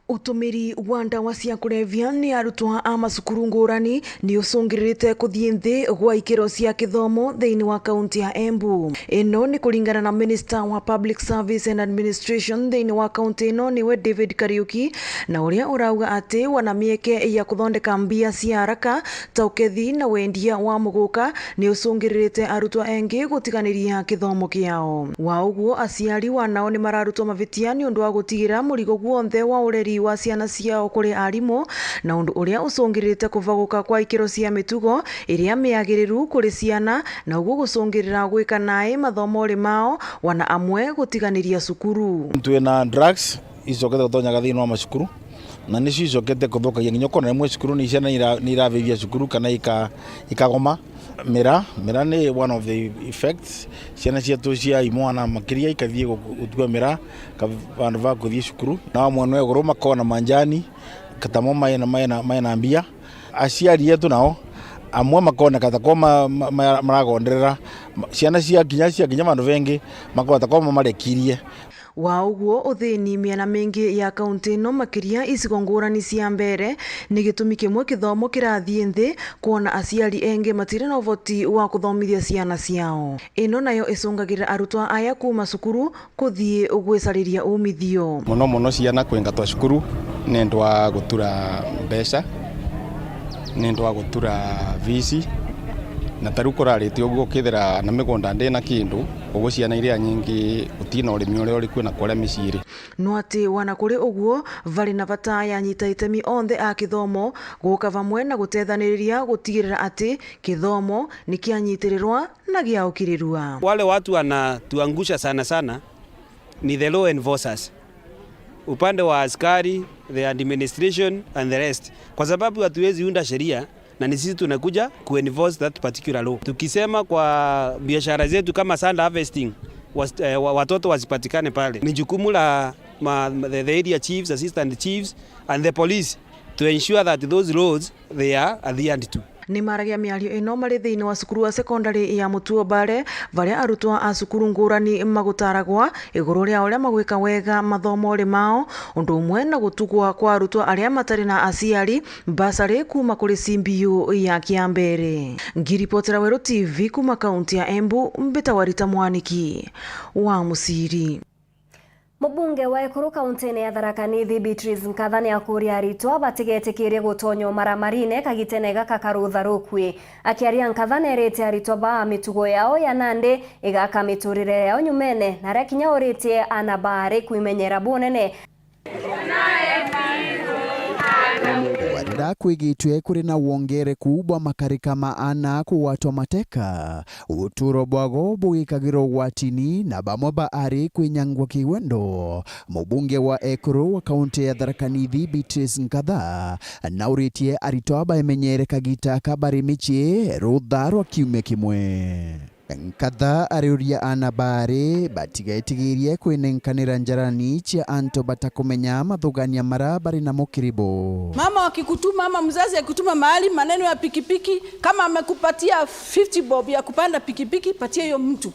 Utumiri wa ndawa cia kulevya ni arutwa a macukuru ngurani ni ucungirite kuthii nthi gwa ikiro cia kithomo thiini wa kaunti ya Embu. Ino ni kuringana na Minister wa Public Service and Administration thiini wa kaunti ino niwe David Kariuki, na uria urauga ati wana mieke ya kuthondeka mbia cia haraka ta ukethi na wendia wa muguka ni ucungiririte arutwa engi gutiganiria kithomo kiao. Wa uguo aciari wanao ni mararutwa mavitia ni undu wa gutigira murigo guonthe wa ureri wa ciana ciao kuri arimu na undu uria ucungirite kuvaguka kwa ikiro cia mitugo iria miagiriru kuri ciana na uguo gucungirira gwika nae mathomo mao wana amwe gutiganiria cukuru. Twina drugs icokete gutonyaga thiini wa macukuru na nicio icokete kuthukagia nginya kona imwe cukuru ni ciana ni iravivia cukuru kana ikagoma. Mira ni one of the effects. Ciana ciatu cia imwana makiria ikathie gutua mira vandu va kuthie cukuru na mwana we goro makona manjani katamo maina mbia. Aciari yetu nao amwe makona katakoma maragonderera ciana cia kinya vandu vengi makota koma marekirie. Wa uguo uthini miena mingi ya kaunti ino makiria icigo ngurani cia mbere ni gitumi kimwe kithomo kirathie nthi kuona aciari engi matire na uvoti wa kuthomithia ciana ciao. Ino nayo icungagirira arutwa aya kuma cukuru kuthie gwicariria umithio. Muno ciana kwingatwa cukuru ni ndu wa gutura mbeca, ni ndu wa gutura visi na taru kurarite uguo kithira na migunda ndina kindu uguo ciana iria nyingi utina urimi uria uri kwina kuria miciri. No ati wana kuri uguo vari na bata ya nyita itemi onthe a kithomo guka vamwe na gutethaniria gutigirira ati kithomo ni kianyitirirwa na giaukirirua. Wale watu wanatuangusha sana ni the law enforcers, upande wa askari, the administration and the rest, kwa sababu hatuwezi unda sheria na ni sisi tunakuja ku-enforce that particular law. Tukisema kwa biashara zetu kama sand harvesting, watoto wasipatikane pale, ni jukumu la the area chiefs, assistant chiefs and the police to ensure that those laws they are adhered to. Ni maragia miario ino mari thiini wa cukuru wa secondary ya Mutuo Bare varia arutwa a cukuru ngurani magutaragwa iguru ria uria magwika wega mathomo mao undu umwe na gutugwa kwa arutwa aria matari na aciari basari kuma kuri CBU ya Kiambere. Ngiripotera Weru TV kuma kaunti ya Embu, Mbita wa Rita Mwaniki wa Musiri. Mubunge wa Ekuru kaunti ya Tharaka Nithi Beatrice Nkathani akuria aritwa batigetekirie gutonyo maramarine kagitenega kakarutha rukwi. Akiaria Nkathani erite aritwa ba mitugo yao ya Nandi igaka miturire yao nyumene na rekinya oritie anabare kuimenyera bunene. Warida kwigitwe kuri na wongereku bwa makarika maana kuwatwa mateka uturo bwago bugikagiro watini na bamwe baari kwinyangwa kiwendo. Mubunge wa Ekuru wa kaunti ya Tharaka Nithi Beatrice Nkatha na uritie aritwa baemenyere kagita kabari michie rutha rwa kiume kimwe. Nkatha ariuria anabare batigaitigirie kwinenkanira njarani cia anto batakumenya mathugania mara bari na mukiribo. Mama wakikutuma ama mzazi akikutuma mahali maneno ya pikipiki, kama amekupatia 50 bob ya kupanda pikipiki, patia hiyo mtu.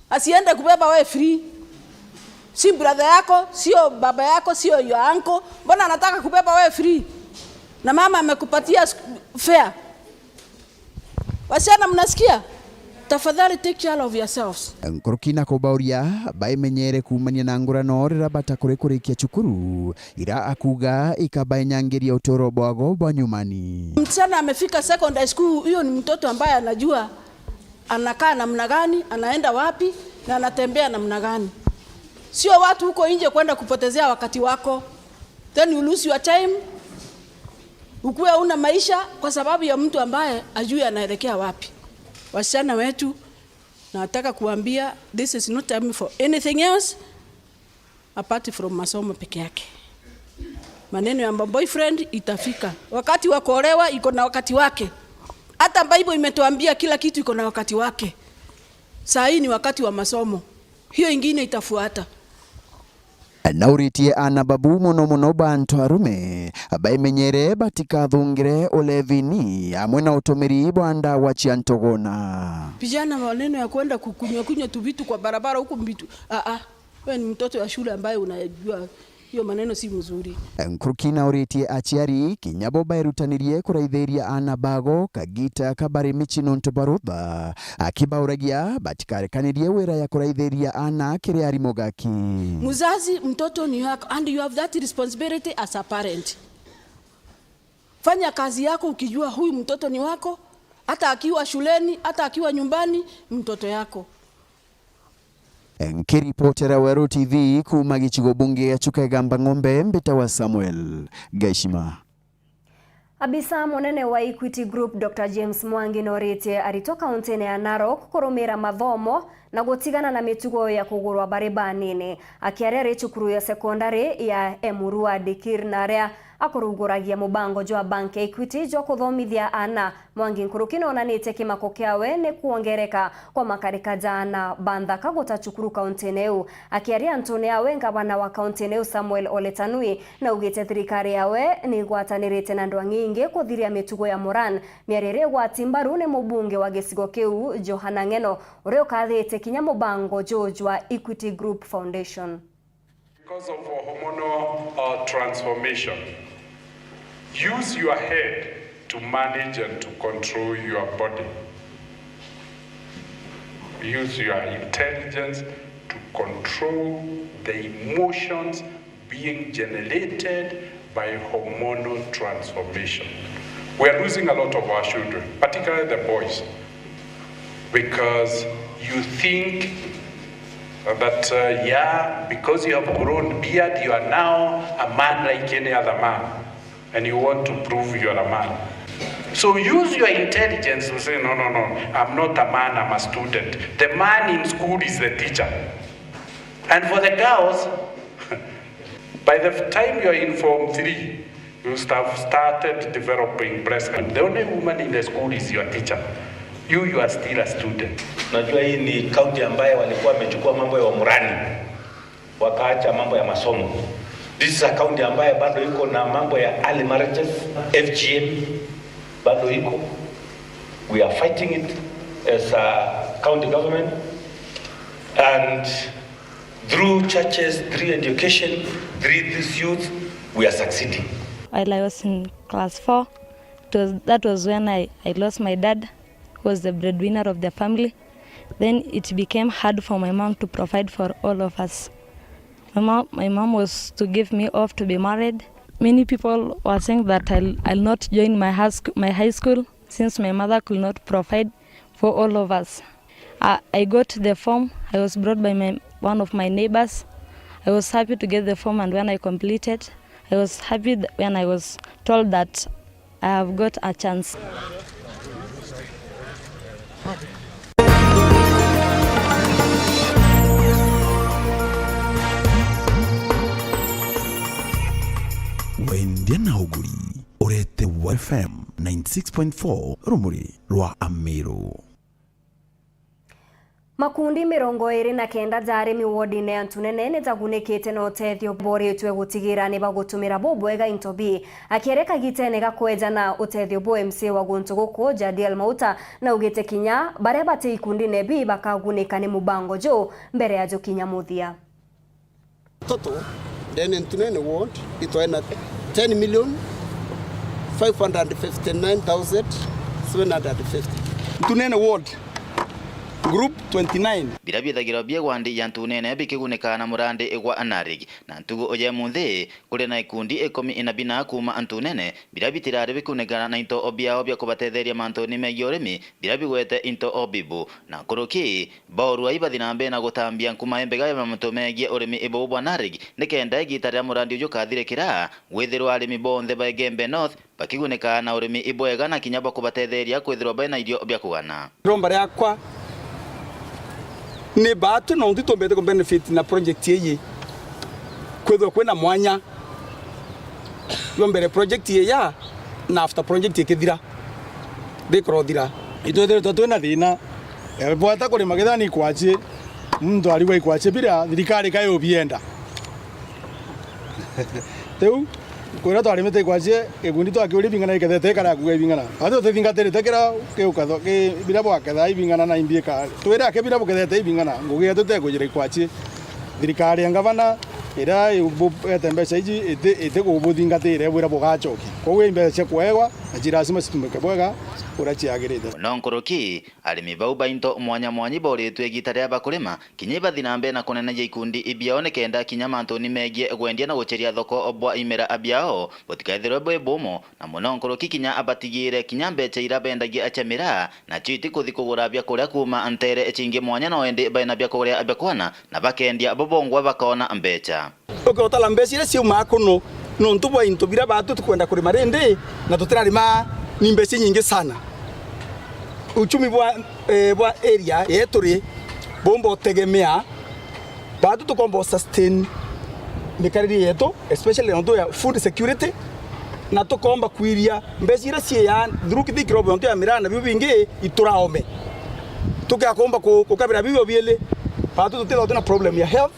Asiende kubeba wewe free. Si brother yako, sio baba yako, sio your uncle. Mbona anataka kubeba wewe free? Na mama amekupatia fare. Wasiana mnasikia? Tafadhali take care of yourselves. Nkurukina kubauria baimenyere kumania na ngurano rira batakurikia chukuru ira akuga ikabainyangiria utoro bwago bwa nyumani. Msichana amefika secondary school, hiyo ni mtoto ambaye anajua anakaa namna gani, anaenda wapi na anatembea namna gani. Sio watu huko nje kwenda kupotezea wakati wako. Then you lose your time. Ukuwe una maisha kwa sababu ya mtu ambaye ajui anaelekea wapi. Wasichana wetu, nataka kuambia this is not time for anything else apart from masomo peke yake. Maneno ya boyfriend itafika. Wakati wa kuolewa iko na wakati wake. Hata Bible imetuambia kila kitu iko na wakati wake. Saa hii ni wakati wa masomo. Hiyo ingine itafuata. Nauritie ana babu muno bantu arume baimenyere batikathungire ulevini amwe na utumiri bwanda wa chiantogona. Vijana maneno ya kwenda kukunywa tu vitu kwa barabara huko mbitu. Wewe ni mtoto wa shule ambaye unajua hiyo maneno si mzuri. Nkurukina uritie achiari kinyabo bairutanirie kuraithiria ana bago kagita kabari michino ntobarutha akibauragia batikarekanirie wira ya kuraithiria ana kiri arimo gaki. Muzazi, mtoto ni wako and you have that responsibility as a parent. Fanya kazi yako ukijua huyu mtoto ni wako, hata akiwa shuleni, hata akiwa nyumbani, mtoto yako. Nkiripotera Weru TV kuma gichigo bunge ya Chukegamba Ng'ombe Mbita wa Samuel Gaishima. Abisa munene wa Equity Group Dr. James Mwangi norite aritoka kaunti ya Narok kurumira mathomo na gutigana na mitugo ya kugurwa bareba nini akiarere cukuru ya sekondari ya Emurua Dikir naria akuruguragia mubango jwa bank Equity jwa kuthomithia ana. Mwangi Nkurukina onanite kimako kiawe ni kuongereka kwa makarika jana bandha kaguta cukuru kaunti neu akiaria Antone yawe ngabana wa kaunti neu Samuel Oletanui na ugite thirikari yawe ni gwatanirite na ndwa nyingi kuthiria mitugo ya Moran miarere gwa timbaru ni mubunge wa gicigo kiu Johana Ng'eno urio kathite kinya mubango jwa Equity Group Foundation. Because of hormonal transformation, use your head to manage and to control your body. Use your intelligence to control the emotions being generated by hormonal transformation. We are losing a lot of our children, particularly the boys, because you think that because you have grown beard, you are now a man like any other man, and you want to prove you are a man. So use your intelligence to say, no, I'm not a man, I'm a student. The man in school is the teacher. And for the girls, by the time you are in Form 3, you have started developing breast cancer. The only woman in the school is your teacher. You are still a student. Najua hii ni kaunti ambayo walikuwa wamechukua mambo ya umrani wakaacha mambo ya masomo. This is a county ambayo bado iko na mambo ya early marriages, FGM bado iko. We are fighting it as a county government, and through churches, through education, through this youth, we are succeeding. While I was in class 4, that was when I lost my dad, who was the breadwinner of the family. Then it became hard for my mom to provide for all of us. My mom was to give me off to be married. Many people were saying that I'll not join my high school since my mother could not provide for all of us. I got the form. I was brought by one of my neighbors. I was happy to get the form, and when I completed, I was happy when I was told that I have got a chance. Wendia na huguri urete FM 96.4 rumuri rwa Amiro. Makundi 29 jari miwodine Antunene nitagunikite na utethio boretwe gutigira ni bagutumira bobwega intobi akiereka gitene gakweja na utethio bo MC wa guntuguko Jadiel Mauta na ugite kinya bare bate ikundi nebi bakagunika ni mubango jo mbere ya jo kinya muthia. Toto then Antunene ward itwaena 10,559,750. Antunene ward 29 birabi thagiro bia gwandi ya ntunene bikiguneka na murande egwa anarig na ntugo oje munthe kuri na ikundi 12 kuma antunene birabi tirare bikuneka na into obia kubatetheria mantoni megi urimi birabi gwete into obibu na kuruki boru aibathi na mbe na gutambia nkuma embega ya mamuto megi urimi ibo bwa narig nikenda gitaria murandi ujo kathire kira withirwa arimi bonthe ba Gembe North bakiguneka na urimi ibwega na kinyaba kubatetheria kwithirwa baina irio bia kugana romba yakwa ne batu no ndito mbete ko benefit na project ye kwethwa kwena mwanya yombere project ye ya na after project ye kithira ndikrodira itwethere twena thina bwata kuri magethani kwache muntu aliwe ikwache bira thirikari kayo bienda teu kwira twarimite kwache igundi twakiuri bingana ikethete kara kuga bingana atho tethingatire tekera ke ukatho ke bira bwa ketha bingana na imbieka twira ke bira bukethete bingana ngugia tutekujira ikwache thirikari ngavana ira etembeca iji ite kubuthingatire bwira bugachoki kowe imbeca kwegwa ajira sima situmeke bwega urachiagirite nonkoroki arimi bau bainto mwanya mwanyi boretwe gitare abakurima kinyiba thinambe na kunena ikundi ibione kenda kinyamanto ni megie gwendia na gocheria thoko obwa imera abiao botikaithirwe bwebomo na mononkoroki kinya abatigire kinyambeche irabendagie achamira na chiti kuthi kugura bya kuria kuma antere echinge mwanya no ende baina bya kuria abakwana na bakendia bobongwa bakona ambecha okotala mbesire cio makono no ntubwa into bira batu tukwenda kuri marende na tutirarima ni mbesi nyingi sana uchumi bwa area yeturi bombo tegemea batu tukombo sustain mikariri yetu especially on ya food security na tukomba kwiria mbesire cie ya druki thikiro onto ya mirana bibingi ituraome tukakomba kukabira bibyo biele batu tutela tuna problem ya health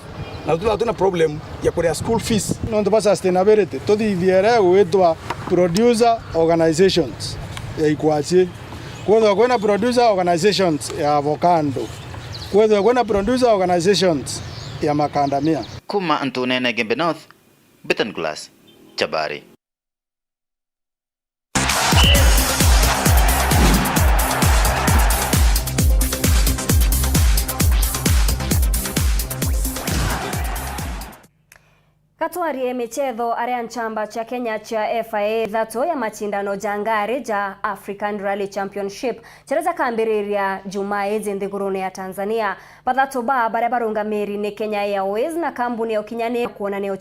na tuna problem ya kuria school fees no ndo sustainability to thithiere gwitwa producer organizations ya ikwachi kwetha kwena producer organizations ya avocado kwetha kwena producer organizations ya makandamia kuma antunene Gembe North Beton Glass Chabari. Katwarie michezo aria nchamba cha Kenya cha FIA thato ya machindano jangari ja African Rally Championship chereza kambiriria Jumaa nthigurune ya Tanzania bathato ba baria barungamiri ni Kenya Airways na kambuni ya Kinyane kuonania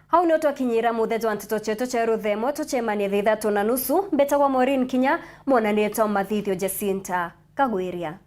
hau nio twakinyira mutheto wa Nteto chetu cha Ruthemo tuchemanie thitha 3:30 mbeta kwa Maureen Kinya mona neto mathithio Jacinta Kagwiria.